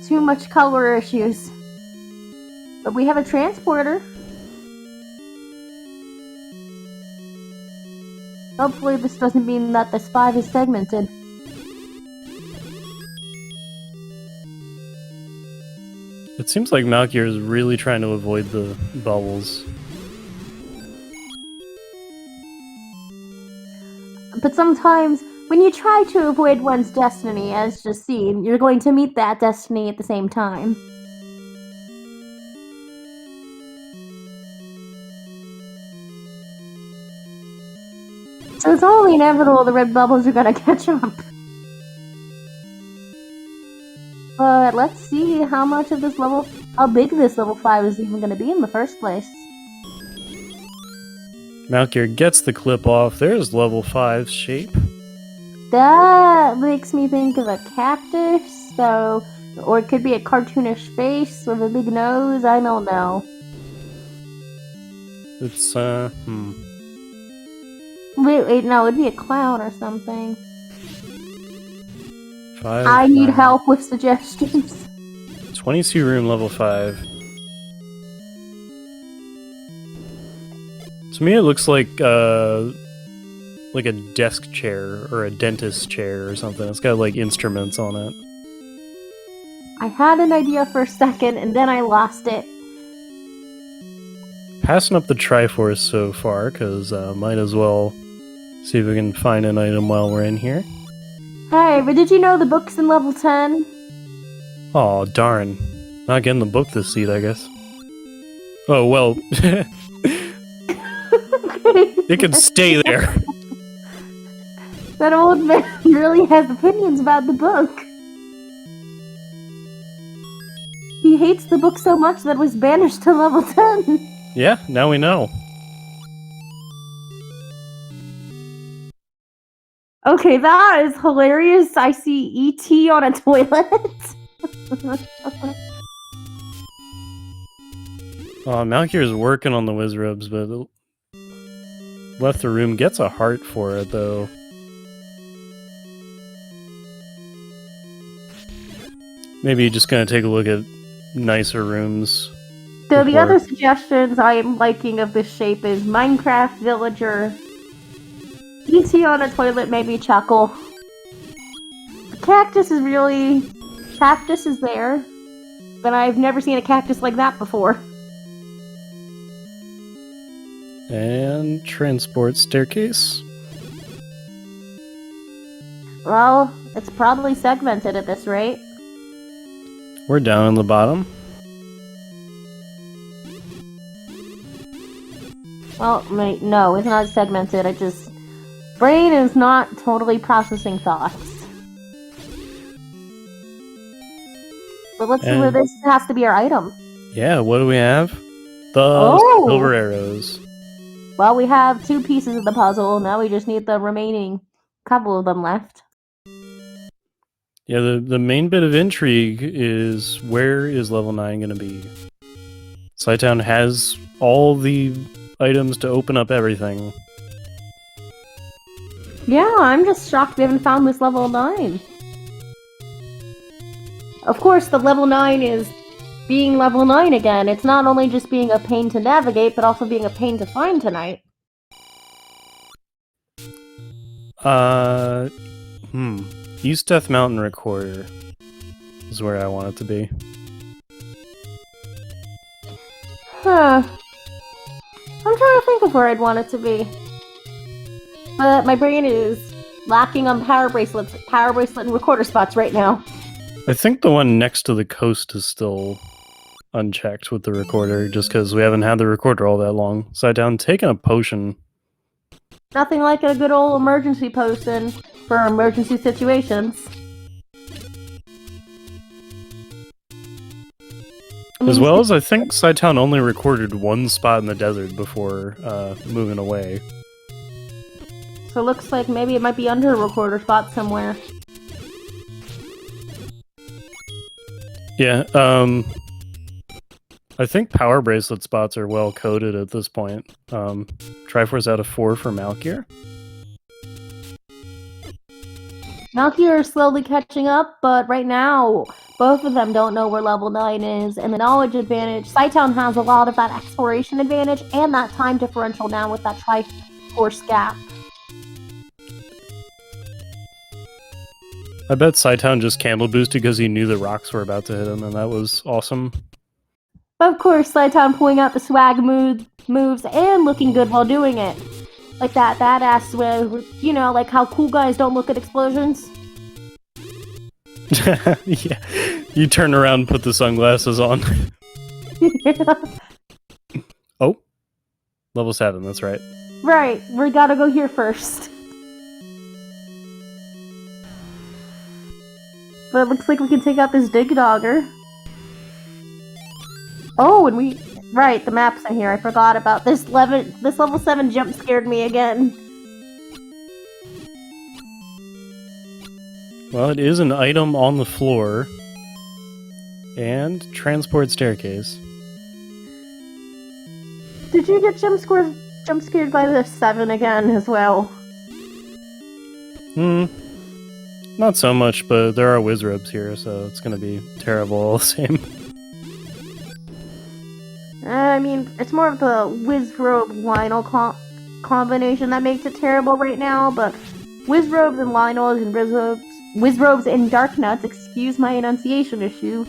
Too much color issues. But we have a transporter. Hopefully this doesn't mean that this 5 is segmented. It seems like Malkier is really trying to avoid the bubbles. But sometimes, when you try to avoid one's destiny, as just seen, you're going to meet that destiny at the same time. So it's only inevitable the red bubbles are gonna catch up. But let's see how much of this level, how big this level 5 is even gonna be in the first place. Malkier gets the clip off. There's level 5's shape. That makes me think of a cactus, so, or it could be a cartoonish face with a big nose, I don't know. It's, Wait, no, it'd be a clown or something. 5. I need help with suggestions. 22 room level 5. To me, it looks like a desk chair or a dentist chair or something. It's got like instruments on it. I had an idea for a second, and then I lost it. Passing up the Triforce so far, because might as well see if we can find an item while we're in here. Hey, but did you know the book's in level 10? Oh darn. Not getting the book this seat, I guess. Oh, well. It can stay there. That old man really has opinions about the book. He hates the book so much that it was banished to level 10. Yeah, now we know. Okay, that is hilarious. I see E.T. on a toilet. Oh, Malkier is working on the Wizrubs, but left the room. Gets a heart for it, though. Maybe just gonna take a look at nicer rooms. So the other suggestions I am liking of this shape is Minecraft Villager. E.T. on a toilet made me chuckle. The cactus is really... Cactus is there, but I've never seen a cactus like that before. And transport staircase. Well, it's probably segmented at this rate. We're down on the bottom. Well, no, it's not segmented. Brain is not totally processing thoughts. But let's see where this has to be our item. Yeah, what do we have? The silver arrows. Well, we have 2 pieces of the puzzle. Now we just need the remaining couple of them left. Yeah, the main bit of intrigue is where is level 9 going to be? Cytown has all the items to open up everything. Yeah, I'm just shocked we haven't found this level 9. Of course, the level 9 is being level 9 again. It's not only just being a pain to navigate, but also being a pain to find tonight. East Death Mountain Recorder is where I want it to be. Huh. I'm trying to think of where I'd want it to be. But my brain is lacking on power bracelet and recorder spots right now. I think the one next to the coast is still unchecked with the recorder, just because we haven't had the recorder all that long. Cytown taking a potion. Nothing like a good old emergency potion. for emergency situations. As well as I think Cytown only recorded one spot in the desert before moving away. So it looks like maybe it might be under a recorder spot somewhere. Yeah, I think power bracelet spots are well coded at this point. Triforce out of 4 for Malkier. Malkier is slowly catching up, but right now, both of them don't know where level 9 is, and the knowledge advantage, Cytown has a lot of that exploration advantage, and that time differential now with that Triforce gap. I bet Cytown just candle boosted because he knew the rocks were about to hit him, and that was awesome. Of course, Cytown pulling out the swag moves and looking good while doing it. Like that badass swag, you know, like how cool guys don't look at explosions. Yeah, you turn around and put the sunglasses on. Oh, level 7, that's right. Right, we gotta go here first. But it looks like we can take out this Dig Dogger. Oh, and right, the map's in here. I forgot about this level 7 jump scared me again. Well, it is an item on the floor. And transport staircase. Did you get jump scared by the 7 again as well? Not so much, but there are wizrobes here, so it's gonna be terrible all the same. I mean, it's more of the Wizrobe Lionel combination that makes it terrible right now, but Wizrobes and Lionels and Wizrobes and Dark Nuts, excuse my enunciation issue,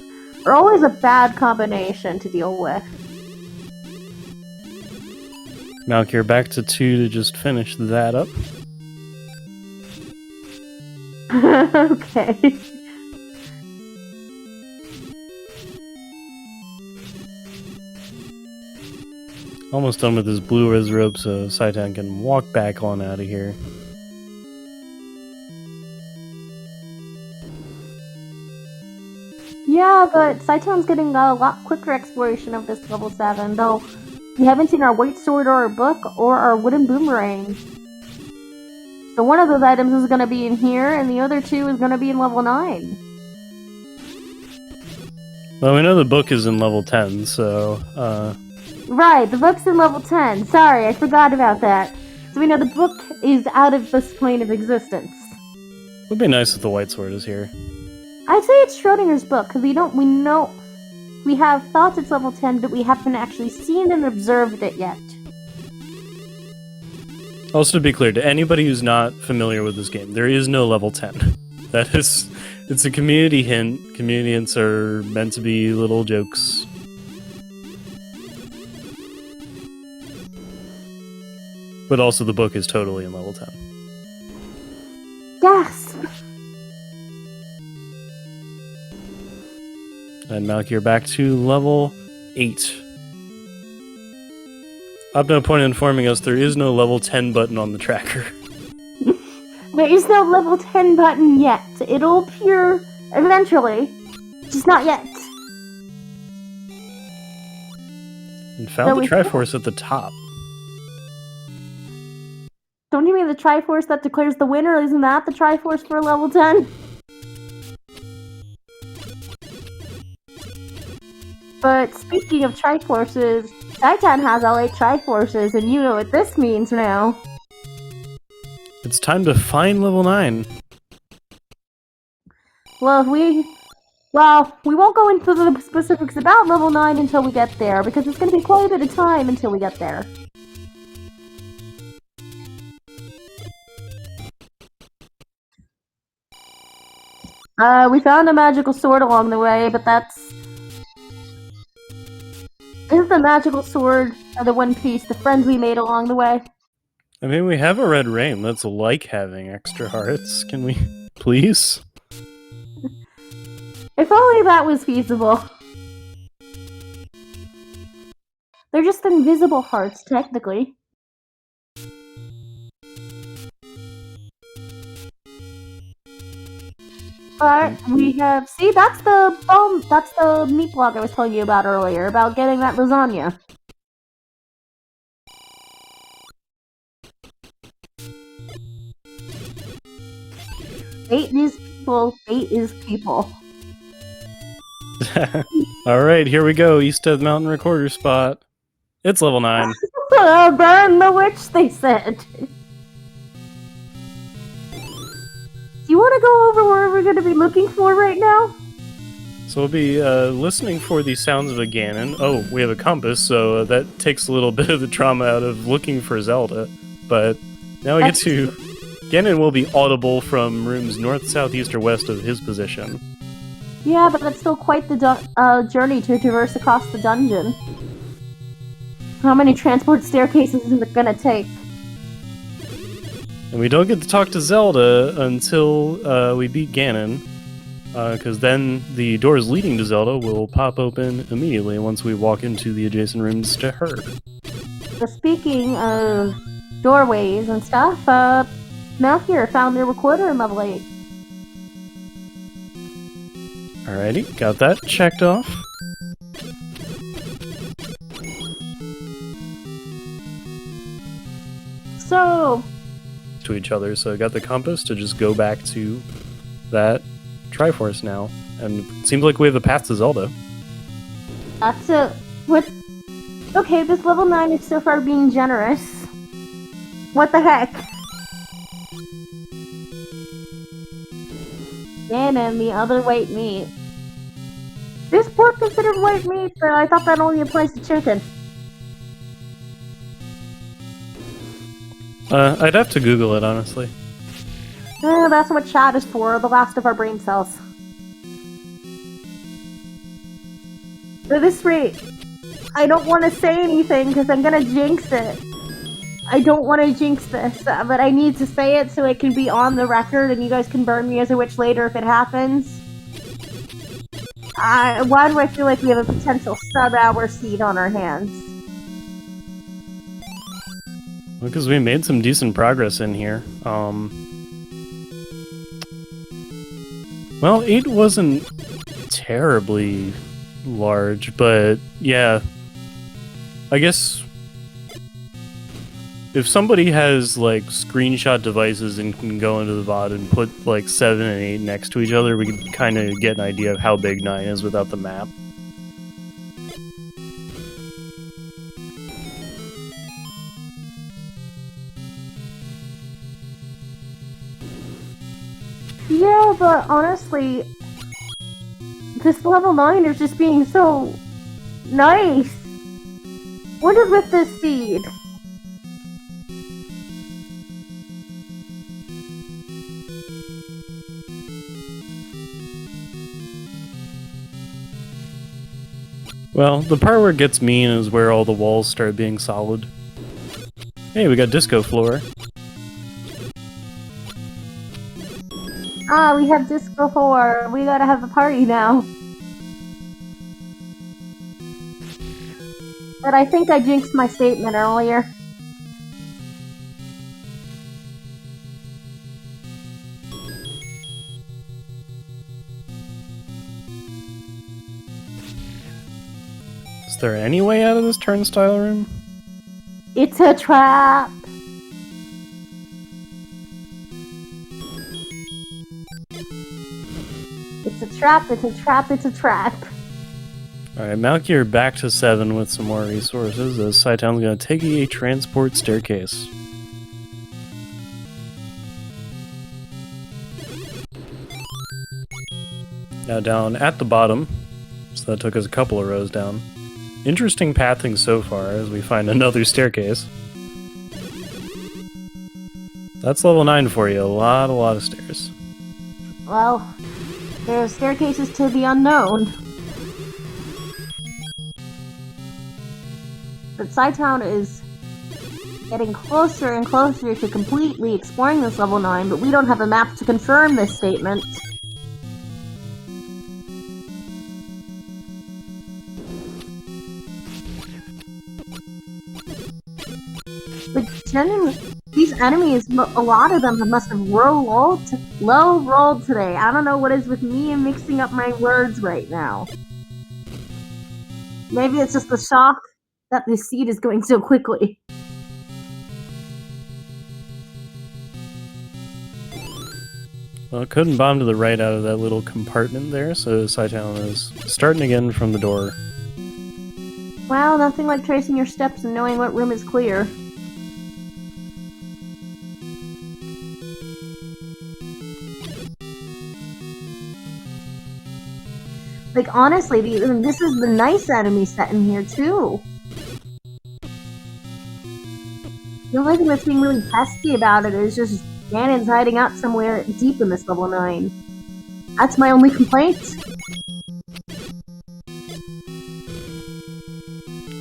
are always a bad combination to deal with. Malkier back to 2 to just finish that up. Okay. Almost done with his blue wizrobe, so Cytown can walk back on out of here. Yeah, but Cytown's getting a lot quicker exploration of this level 7, though we haven't seen our white sword or our book or our wooden boomerang. So one of those items is going to be in here, and the other 2 is going to be in level 9. Well, we know the book is in level 10, so, Right, the book's in level 10. Sorry, I forgot about that. So we know the book is out of this plane of existence. It would be nice if the white sword is here. I'd say it's Schrodinger's book, because we have thoughts it's level 10, but we haven't actually seen and observed it yet. Also, to be clear, to anybody who's not familiar with this game, there is no level 10. It's a community hint. Community hints are meant to be little jokes. But also the book is totally in level 10. Gasp! And Malkier back to level 8. Opno point informing us there is no level 10 button on the tracker. There is no level 10 button yet. It'll appear eventually, just not yet. And found the Triforce at the top. Don't you mean the Triforce that declares the winner? Isn't that the Triforce for level 10? But speaking of Triforces, Cytown has all 8 Triforces, and you know what this means now. It's time to find level 9. Well, we won't go into the specifics about level 9 until we get there, because it's going to be quite a bit of time until we get there. We found a magical sword along the way, but isn't the magical sword or the one piece the friends we made along the way? I mean, we have a red rain. That's like having extra hearts. Can we please? If only that was feasible. They're just invisible hearts, technically. But we have... See, that's the meat blog I was telling you about earlier, about getting that lasagna. Fate is people, fate is people. Alright, here we go. East of Mountain Recorder spot. It's level 9. Burn the witch, they said. Do you want to go over where we're going to be looking for right now? So we'll be listening for the sounds of a Ganon. Oh, we have a compass, so that takes a little bit of the trauma out of looking for Zelda. But now we get to... Ganon will be audible from rooms north, south, east, or west of his position. Yeah, but that's still quite the journey to traverse across the dungeon. How many transport staircases is it gonna take? And we don't get to talk to Zelda until we beat Ganon, because then the doors leading to Zelda will pop open immediately once we walk into the adjacent rooms to her. But speaking of doorways and stuff, Malkier found their recorder in level 8. Alrighty, got that checked off. So... to each other, so I got the compass to just go back to that Triforce now. And it seems like we have the path to Zelda. That's it. What? Okay, this level 9 is so far being generous. What the heck? And the other white meat. Is pork considered white meat? But I thought that only applies to chicken. I'd have to Google it, honestly. That's what chat is for, the last of our brain cells. At this rate, I don't want to say anything because I'm gonna jinx it. I don't want to jinx this, but I need to say it so it can be on the record and you guys can burn me as a witch later if it happens. Why do I feel like we have a potential sub-hour seed on our hands? Well, because we made some decent progress in here. Well, 8 wasn't terribly large, but yeah. I guess if somebody has like screenshot devices and can go into the VOD and put like 7 and 8 next to each other, we can kind of get an idea of how big 9 is without the map. Yeah, but honestly, this level 9 is just being so nice. What is with this seed? Well, the part where it gets mean is where all the walls start being solid. Hey, we got disco floor. Ah, we have Disco 4. We gotta have a party now. But I think I jinxed my statement earlier. Is there any way out of this turnstile room? It's a trap! It's a trap, it's a trap, it's a trap. Alright, Malkier back to 7 with some more resources, as cytown's gonna take a transport staircase. Now down at the bottom, so that took us a couple of rows down. Interesting pathing so far as we find another staircase. That's level 9 for you, a lot of stairs. Well, there are staircases to the unknown. But cytown is getting closer and closer to completely exploring this level 9, but we don't have a map to confirm this statement. But genuinely, these enemies, a lot of them must have low rolled today. I don't know what is with me and mixing up my words right now. Maybe it's just the shock that the seed is going so quickly. Well, it couldn't bomb to the right out of that little compartment there, so cytown is starting again from the door. Wow, nothing like tracing your steps and knowing what room is clear. Like, honestly, this is the nice enemy set in here, too. The only thing that's being really pesky about it is just Ganon's hiding out somewhere deep in this level 9. That's my only complaint.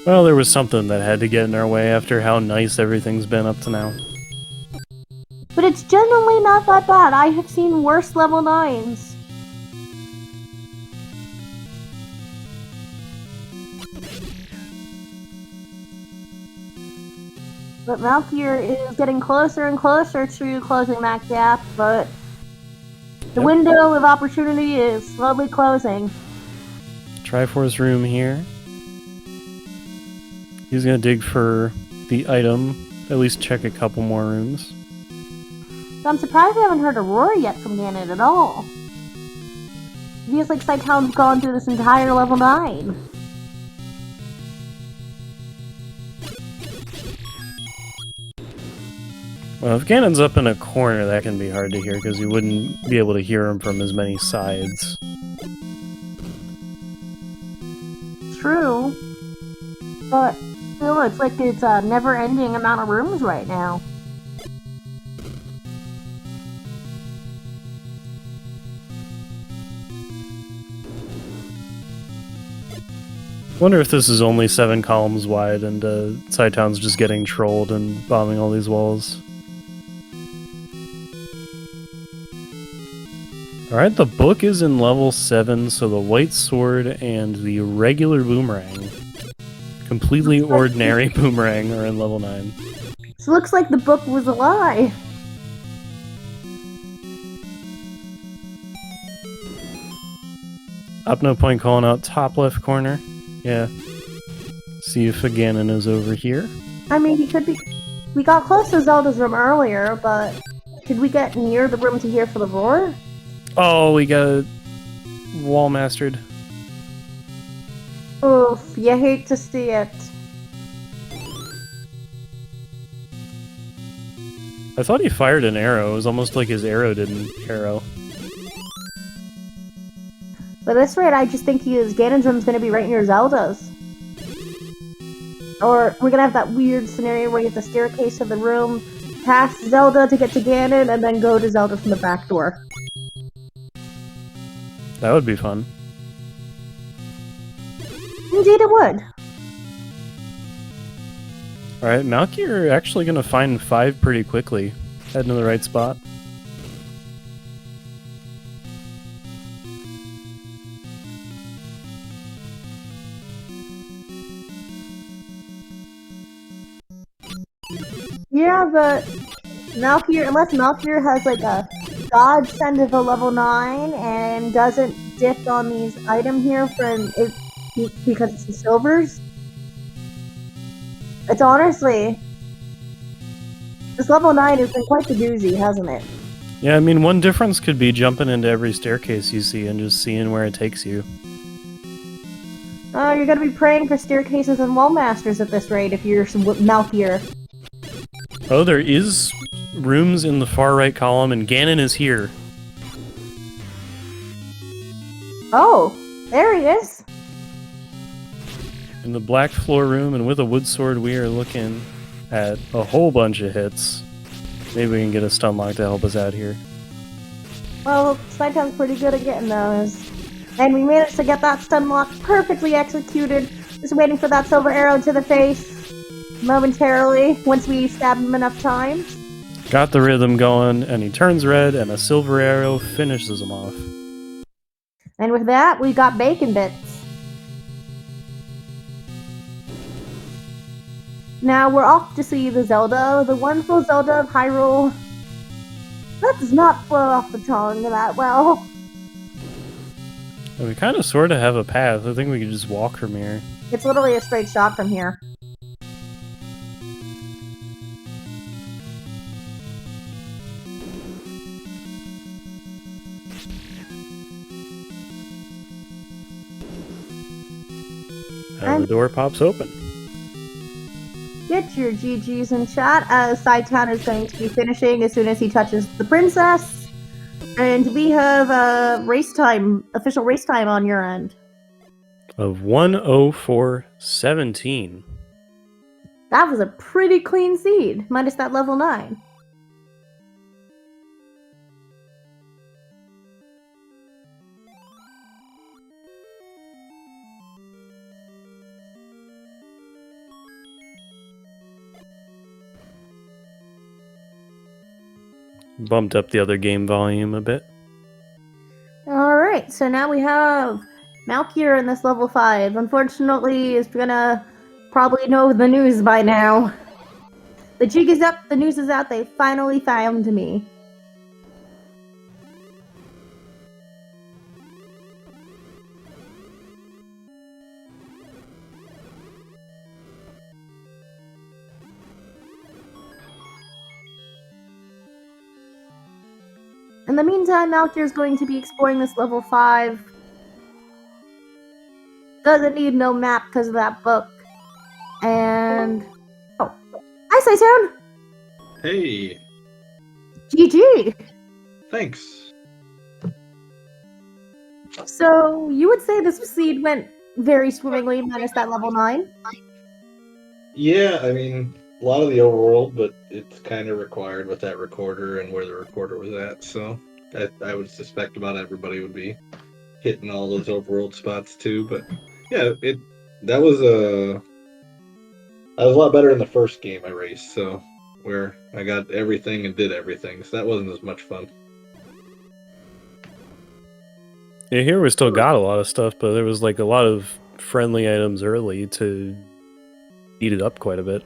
Well, there was something that had to get in our way after how nice everything's been up to now. But it's generally not that bad. I have seen worse level 9s. But Malkier is getting closer and closer to closing that gap, but the window of opportunity is slowly closing. Triforce room here. He's gonna dig for the item, at least check a couple more rooms. So I'm surprised I haven't heard a roar yet from Ganon at all. It feels like Cytown's gone through this entire level 9. Well, if Ganon's up in a corner, that can be hard to hear, because you wouldn't be able to hear him from as many sides. True. But still, it's like it's a never-ending amount of rooms right now. Wonder if this is only 7 columns wide and cytown's just getting trolled and bombing all these walls. Alright, the book is in level 7, so the white sword and the regular boomerang, completely ordinary boomerang, are in level 9. So it looks like the book was a lie. Up no point calling out top left corner. Yeah. See if Ganon is over here. I mean, he could be... We got close to Zelda's room earlier, but could we get near the room to hear for the roar? Oh, we got wall mastered. Oof, you hate to see it. I thought he fired an arrow. It was almost like his arrow didn't arrow. But at this rate, I just think Ganon's room's gonna be right near Zelda's. Or we're gonna have that weird scenario where you have the staircase of the room, past Zelda to get to Ganon, and then go to Zelda from the back door. That would be fun. Indeed it would. Alright, Malkier actually gonna find 5 pretty quickly. Heading to the right spot. Yeah, but Malkier, unless Malkier has like a godsend of a level 9 and doesn't dip on these item here because it's the silvers. It's honestly, this level 9 has been quite the doozy, hasn't it? Yeah, I mean, one difference could be jumping into every staircase you see and just seeing where it takes you. Oh, you're gonna be praying for staircases and wall masters at this rate if you're Malkier. Oh, there is rooms in the far right column, and Ganon is here. Oh, there he is. In the black floor room, and with a wood sword, we are looking at a whole bunch of hits. Maybe we can get a stun lock to help us out here. Well, Cytown's pretty good at getting those. And we managed to get that stun lock perfectly executed. Just waiting for that silver arrow to the face momentarily once we stab him enough times. Got the rhythm going, and he turns red, and a silver arrow finishes him off. And with that, we got bacon bits. Now we're off to see the Zelda, the wonderful Zelda of Hyrule. That does not flow off the tongue that well. We kind of sort of have a path. I think we could just walk from here. It's literally a straight shot from here. And the door pops open. Get your GGs in chat, as cytown is going to be finishing as soon as he touches the princess. And we have race time, official race time on your end. Of 104.17. That was a pretty clean seed, minus that level 9. Bumped up the other game volume a bit. Alright, so now we have Malkier in this level 5. Unfortunately, is gonna probably know the news by now. The jig is up, the news is out, they finally found me. In the meantime, Malkier is going to be exploring this level 5. Doesn't need no map because of that book. And... oh. Hi, Cytown! Hey, GG! thanks. So, you would say this seed went very swimmingly, minus that level 9? Yeah, I mean, a lot of the overworld, but it's kind of required with that recorder and where the recorder was at, so I would suspect about everybody would be hitting all those overworld spots too, but yeah, that was a lot better in the first game I raced, so where I got everything and did everything, so that wasn't as much fun. Yeah, here we still got a lot of stuff, but there was like a lot of friendly items early to eat it up quite a bit.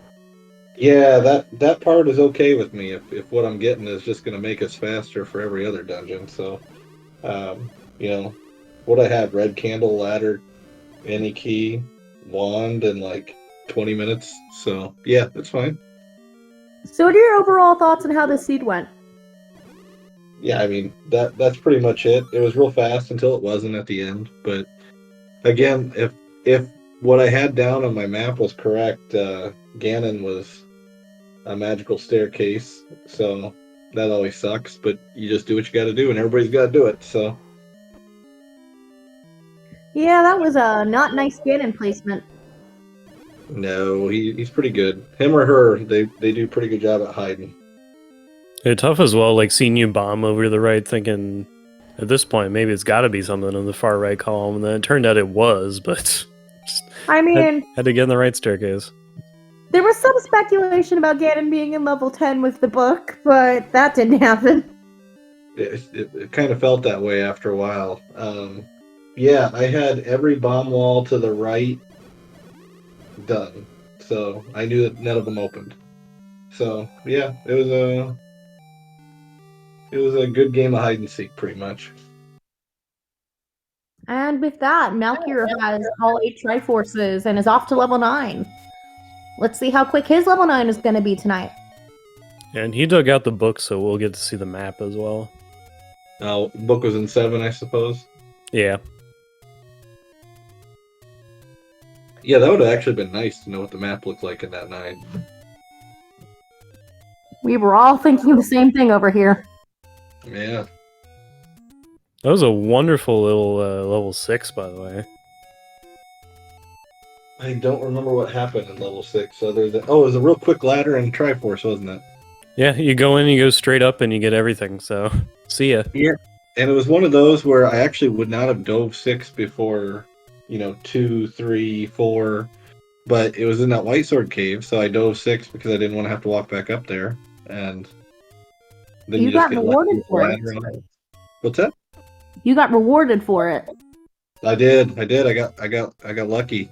Yeah, that part is okay with me if what I'm getting is just going to make us faster for every other dungeon. So, you know, what I had: red candle, ladder, any key, wand, in like 20 minutes. So yeah, that's fine. So what are your overall thoughts on how this seed went? Yeah, I mean that's pretty much it. It was real fast until it wasn't at the end. But again, if what I had down on my map was correct, Ganon was a magical staircase, so that always sucks, but you just do what you gotta do, and everybody's gotta do it, so. Yeah, that was a not nice Ganon placement. No, he's pretty good. Him or her, they do a pretty good job at hiding. It's tough as well, like seeing you bomb over to the right, thinking at this point maybe it's got to be something in the far right column, and then it turned out it was, but I mean, had to get in the right staircase. there was some speculation about Ganon being in level 10 with the book, but that didn't happen. It kind of felt that way after a while. Yeah, I had every bomb wall to the right done, so I knew that none of them opened. So yeah, it was a good game of hide and seek, pretty much. And with that, Malkier has all 8 Triforces and is off to level 9. Let's see how quick his level 9 is going to be tonight. And he dug out the book, so we'll get to see the map as well. Book was in 7, I suppose. Yeah. Yeah, that would have actually been nice to know what the map looked like in that 9. We were all thinking the same thing over here. Yeah. That was a wonderful little level 6, by the way. I don't remember what happened in level 6 other than... oh, it was a real quick ladder and Triforce, wasn't it? Yeah, you go in, you go straight up, and you get everything, so see ya. Yeah. And it was one of those where I actually would not have dove 6 before, 2, 3, 4, but it was in that White Sword Cave, so I dove 6 because I didn't want to have to walk back up there, and then You just got get rewarded for it. What's that? You got rewarded for it. I did. I got lucky.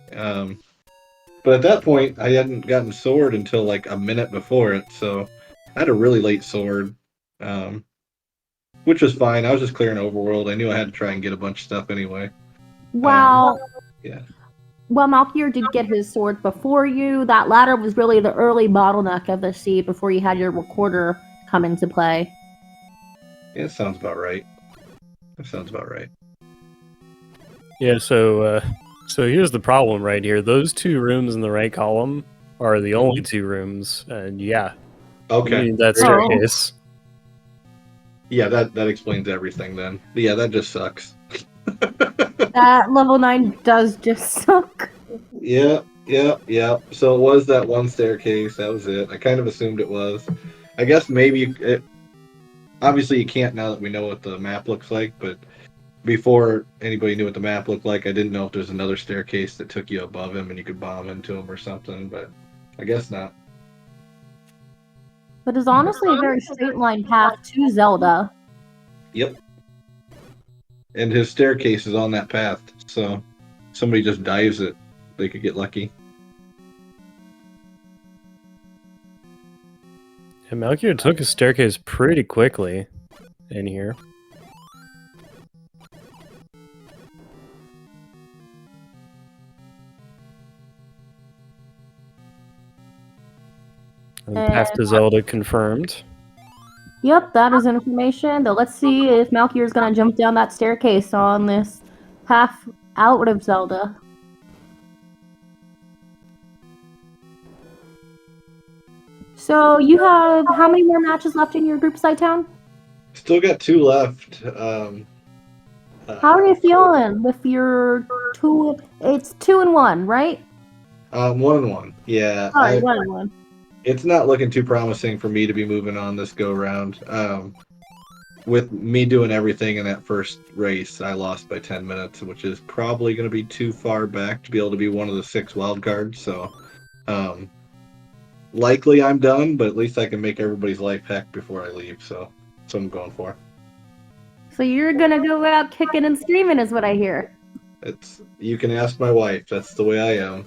But at that point, I hadn't gotten sword until like a minute before it, so I had a really late sword, which was fine. I was just clearing overworld. I knew I had to try and get a bunch of stuff anyway. Wow. Yeah. Well, Malkier did get his sword before you. That ladder was really the early bottleneck of the seed before you had your recorder come into play. Yeah, that sounds about right. That sounds about right. Yeah, so here's the problem right here. Those two rooms in the right column are the only two rooms, and yeah, you Okay. need that Great. staircase. Yeah, that explains everything then. But yeah, that just sucks. That level 9 does just suck. Yeah. So it was that one staircase. That was it. I kind of assumed it was. I guess maybe it. Obviously, you can't now that we know what the map looks like. But before anybody knew what the map looked like, I didn't know if there's another staircase that took you above him and you could bomb into him or something. But I guess not. But it's honestly a very straight line path to Zelda. Yep. And his staircase is on that path, so somebody just dives it, they could get lucky. And Malkier took a staircase pretty quickly in here. And path to Zelda confirmed. Yep, that is information. Though let's see if Malkier is gonna jump down that staircase on this path out of Zelda. So you have how many more matches left in your group, Cytown? Still got 2 left. How are you feeling with your 2? It's 2-1, right? 1-1. Yeah. Sorry, 1-1. It's not looking too promising for me to be moving on this go round. With me doing everything in that first race, I lost by 10 minutes, which is probably going to be too far back to be able to be one of the 6 wild cards. So, likely I'm done, but at least I can make everybody's life heck before I leave. So that's what I'm going for. So you're gonna go out kicking and screaming, is what I hear. You can ask my wife. That's the way I am.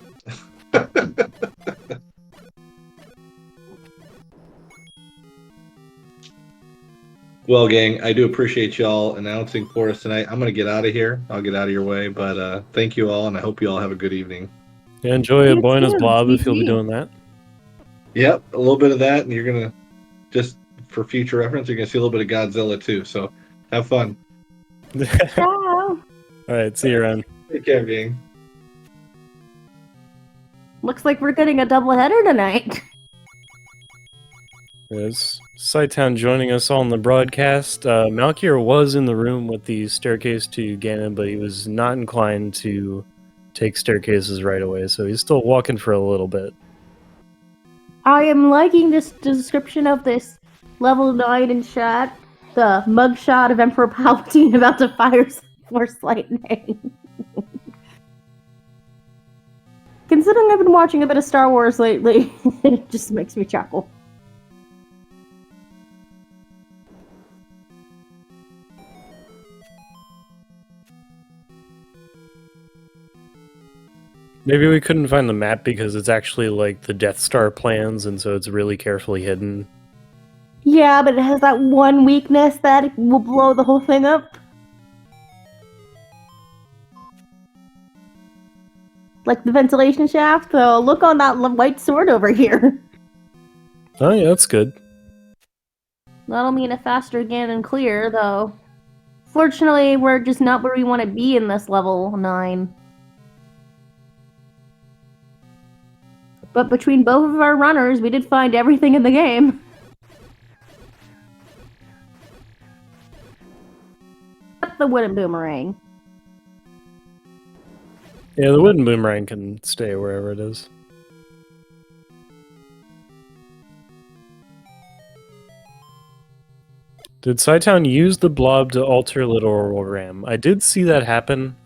Well, gang, I do appreciate y'all announcing for us tonight. I'm gonna get out of here. I'll get out of your way, but thank you all, and I hope you all have a good evening. Yeah, enjoy a You Buenos too, Blob if you'll be GG. doing that. Yep, a little bit of that, and you're gonna just for future reference, you're gonna see a little bit of Godzilla too. So have fun. Ciao. Alright, see you around. Take care, gang. Looks like we're getting a doubleheader tonight. There's Cytown joining us on the broadcast. Malkier was in the room with the staircase to Ganon, but he was not inclined to take staircases right away, so he's still walking for a little bit. I am liking this description of this level 9 in chat. The mugshot of Emperor Palpatine about to fire Force Lightning. Considering I've been watching a bit of Star Wars lately, it just makes me chuckle. Maybe we couldn't find the map because it's actually like the Death Star plans, and so it's really carefully hidden. Yeah, but it has that one weakness that it will blow the whole thing up. Like the ventilation shaft, so look on that white sword over here. Oh yeah, that's good. That'll mean a faster Ganon clear, though. Fortunately, we're just not where we want to be in this level 9. But between both of our runners, we did find everything in the game. Except the wooden boomerang. Yeah, the wooden boomerang can stay wherever it is. Did Cytown use the blob to alter Little Ram? I did see that happen.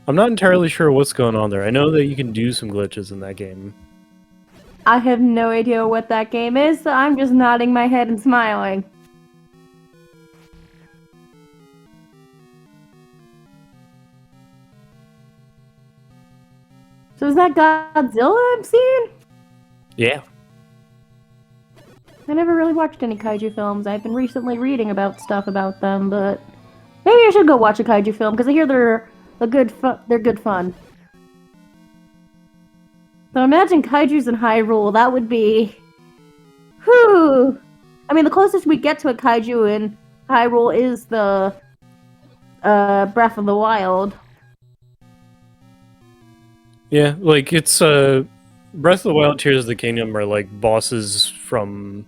I'm not entirely sure what's going on there. I know that you can do some glitches in that game. I have no idea what that game is, so I'm just nodding my head and smiling. So is that Godzilla I'm seeing? Yeah. I never really watched any kaiju films. I've been recently reading about stuff about them, but maybe I should go watch a kaiju film because I hear they're good fun. So imagine kaiju's in Hyrule. That would be, whew. I mean, the closest we get to a kaiju in Hyrule is the Breath of the Wild. Yeah, like it's Breath of the Wild, Tears of the Kingdom are like bosses from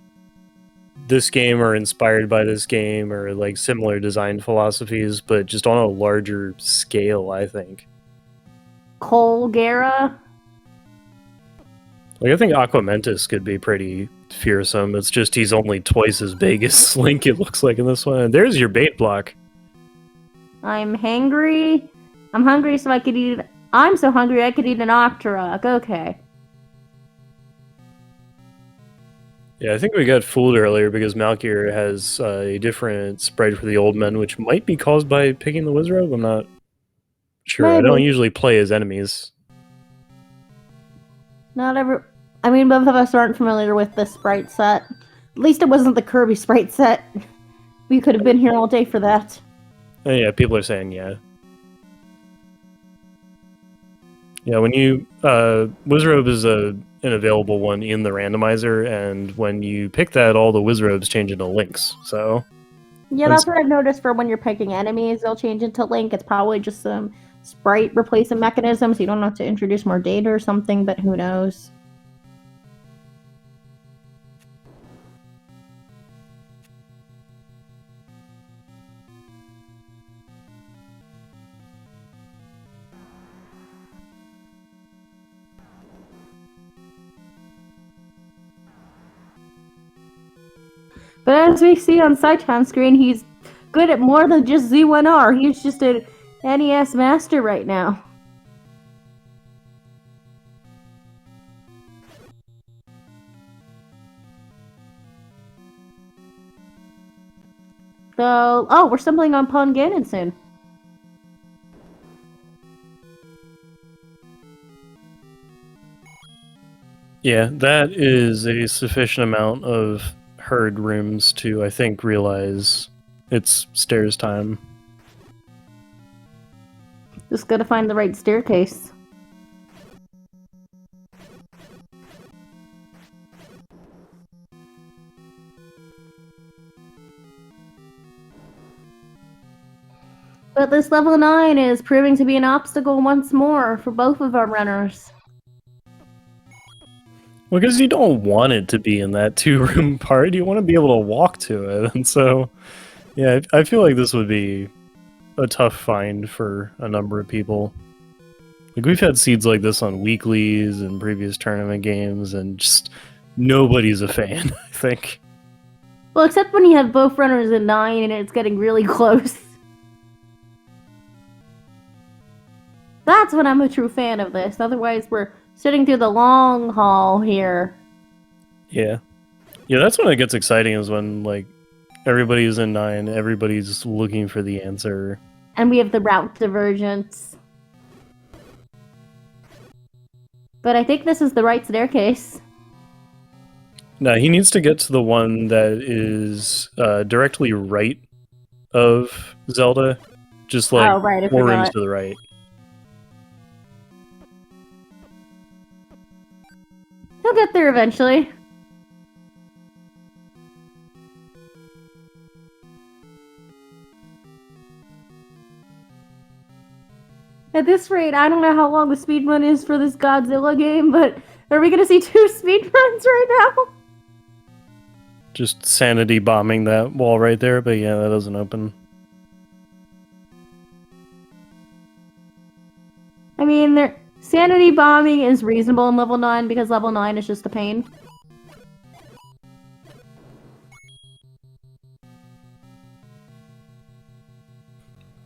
this game or inspired by this game or like similar design philosophies, but just on a larger scale, I think. Colgera. Like I think Aquamentus could be pretty fearsome. It's just he's only twice as big as Link, it looks like in this one. And there's your bait block. I'm hangry. I'm hungry so I could eat... I'm so hungry I could eat an Octorok. Okay. Yeah, I think we got fooled earlier because Malkier has a different sprite for the old men, which might be caused by picking the Wizrobe. I'm not sure. Maybe. I don't usually play as enemies. Not ever... I mean, both of us aren't familiar with the sprite set. At least it wasn't the Kirby sprite set. We could have been here all day for that. Yeah, people are saying yeah. Yeah, when you... Wizrobe is an available one in the randomizer, and when you pick that, all the Wizrobes change into Links, so... Yeah, that's what I've noticed for when you're picking enemies, they'll change into Link. It's probably just some sprite replacement mechanism, so you don't have to introduce more data or something, but who knows. But as we see on cytown screen, he's good at more than just Z1R. He's just an NES master right now. So, oh, we're stumbling on Pawn Ganon soon. Yeah, that is a sufficient amount of herd rooms to, I think, realize it's stairs time. Just gotta find the right staircase. But this level 9 is proving to be an obstacle once more for both of our runners. Well, because you don't want it to be in that two-room part. You want to be able to walk to it. And so, yeah, I feel like this would be a tough find for a number of people. Like, we've had seeds like this on weeklies and previous tournament games, and just nobody's a fan, I think. Well, except when you have both runners in 9 and it's getting really close. That's when I'm a true fan of this. Otherwise, we're sitting through the long haul here. Yeah. Yeah, that's when it gets exciting, is when, like, everybody's in 9, everybody's looking for the answer. And we have the route divergence. But I think this is the right staircase. No, he needs to get to the one that is directly right of Zelda. Just like Oh, right, I 4 rooms forgot. to the right. He'll get there eventually. At this rate, I don't know how long the speedrun is for this Godzilla game, but are we gonna see 2 speedruns right now? Just sanity bombing that wall right there, but yeah, that doesn't open. I mean, sanity bombing is reasonable in level 9 because level 9 is just a pain.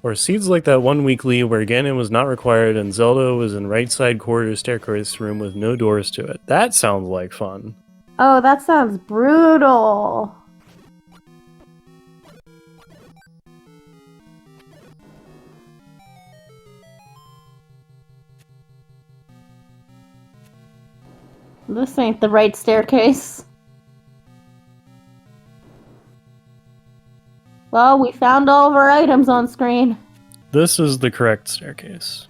Or seeds like that one weekly where Ganon was not required and Zelda was in right side corridor staircase room with no doors to it. That sounds like fun. Oh, that sounds brutal. This ain't the right staircase. Well, we found all of our items on screen. This is the correct staircase.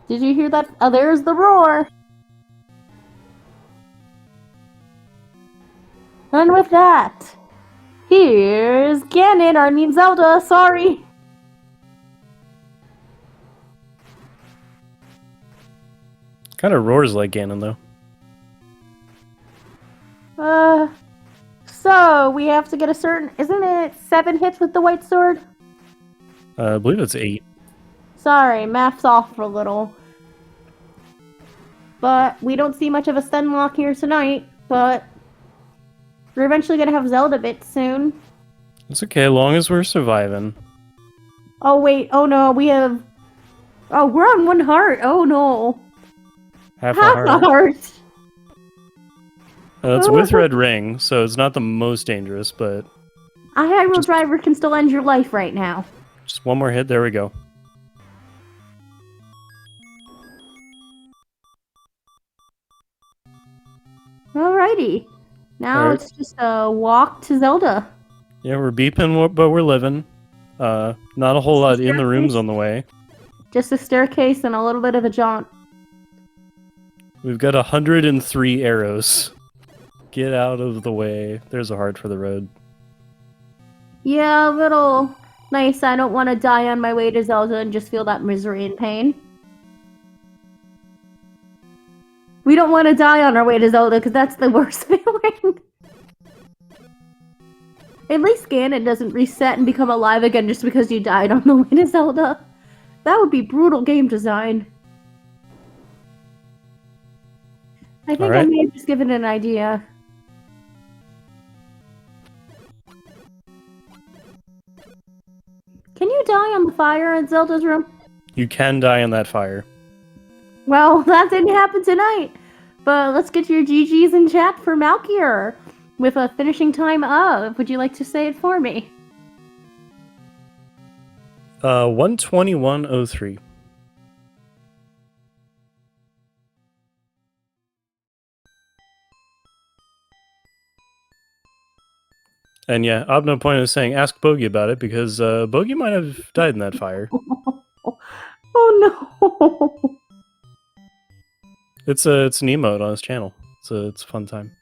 Did you hear that? Oh, there's the roar! And with that, here's Ganon, I mean Zelda, sorry! Kind of roars like Ganon, though. So, we have to get a certain... Isn't it 7 hits with the white sword? I believe it's 8. Sorry, math's off for a little. But we don't see much of a stun lock here tonight, but... We're eventually gonna have Zelda bits soon. It's okay, as long as we're surviving. Oh wait, oh no, we have... Oh, we're on 1 heart, oh no. Half Half a heart. a heart! It's with red ring, so it's not the most dangerous, but A Hyrule Driver can still end your life right now. just one more hit, there we go. Alrighty. Now Alright. it's just a walk to Zelda. Yeah, we're beeping, but we're living. Not a whole lot in the rooms on the way. Just a staircase and a little bit of a jaunt. We've got 103 arrows. Get out of the way. There's a heart for the road. Yeah, a little nice. I don't want to die on my way to Zelda and just feel that misery and pain. We don't want to die on our way to Zelda because that's the worst feeling. At least Ganon doesn't reset and become alive again just because you died on the way to Zelda. That would be brutal game design. I think I may have just given an idea. Can you die on the fire in Zelda's room? You can die in that fire. Well, that didn't happen tonight. But let's get your GGs in chat for Malkier with a finishing time of. Would you like to say it for me? 121.03. And yeah, Obno Point is saying, ask Bogey about it, because Bogey might have died in that fire. Oh no! It's an emote on his channel. It's a fun time.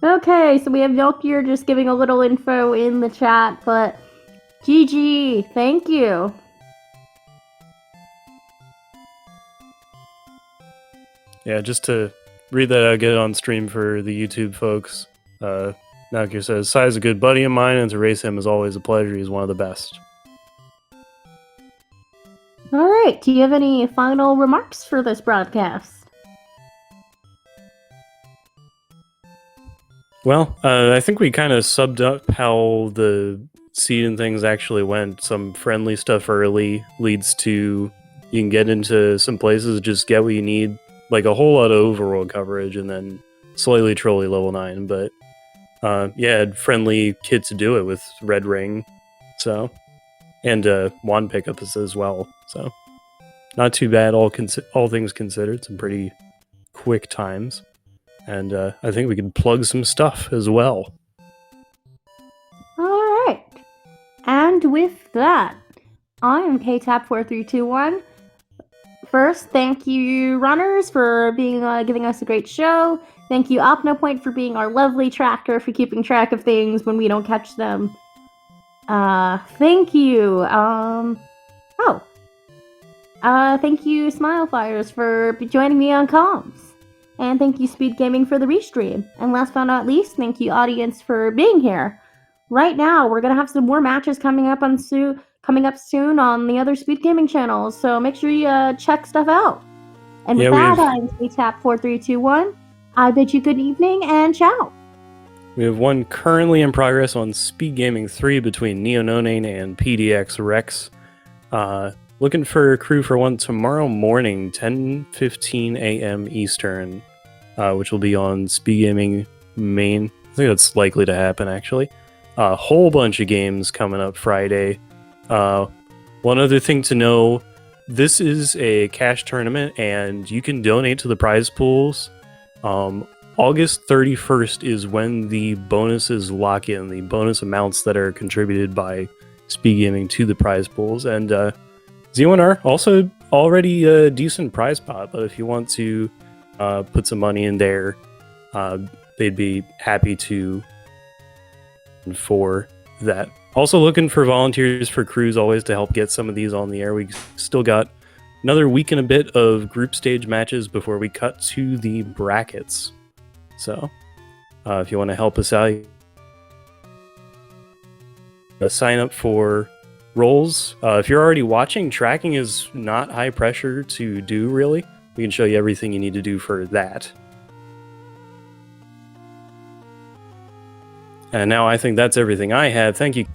Okay, so we have Malkier just giving a little info in the chat, but GG, thank you. Yeah, just to read that out, get it on stream for the YouTube folks. Malkier says, Sai's a good buddy of mine, and to race him is always a pleasure. He's one of the best. Alright, do you have any final remarks for this broadcast? Well, I think we kind of subbed up how the seed and things actually went. Some friendly stuff early leads to you can get into some places, just get what you need, like a whole lot of overworld coverage, and then slightly trolly level 9. But yeah, had friendly kit to do it with red ring, so and wand pickups as well. So not too bad, all things considered. Some pretty quick times. And I think we can plug some stuff as well. Alright. And with that, I am KTAP4321. First, thank you, runners, for being giving us a great show. Thank you, OpnoPoint, for being our lovely tracker, for keeping track of things when we don't catch them. Thank you. Thank you, Smilefires, for joining me on comms. And thank you, Speedgaming, for the restream. And last but not least, thank you, audience, for being here. Right now, we're gonna have some more matches coming up soon on the other Speedgaming channels, so make sure you check stuff out. And with that, I'm KTAP4321. I bid you good evening and ciao. We have one currently in progress on Speedgaming 3 between NeoNonane and PDX Rex. Looking for a crew for one tomorrow morning, 10:15 a.m. Eastern, which will be on Speedgaming main. I think that's likely to happen, actually. a whole bunch of games coming up Friday. One other thing to know, this is a cash tournament and you can donate to the prize pools. August 31st is when the bonuses lock in, the bonus amounts that are contributed by Speedgaming to the prize pools. And Z1R also already a decent prize pot, but if you want to put some money in there, they'd be happy to for that. Also looking for volunteers for crews always to help get some of these on the air. We still got another week and a bit of group stage matches before we cut to the brackets. So if you want to help us out, sign up for roles. If you're already watching, tracking is not high pressure to do, really. We can show you everything you need to do for that. And now I think that's everything I have. Thank you.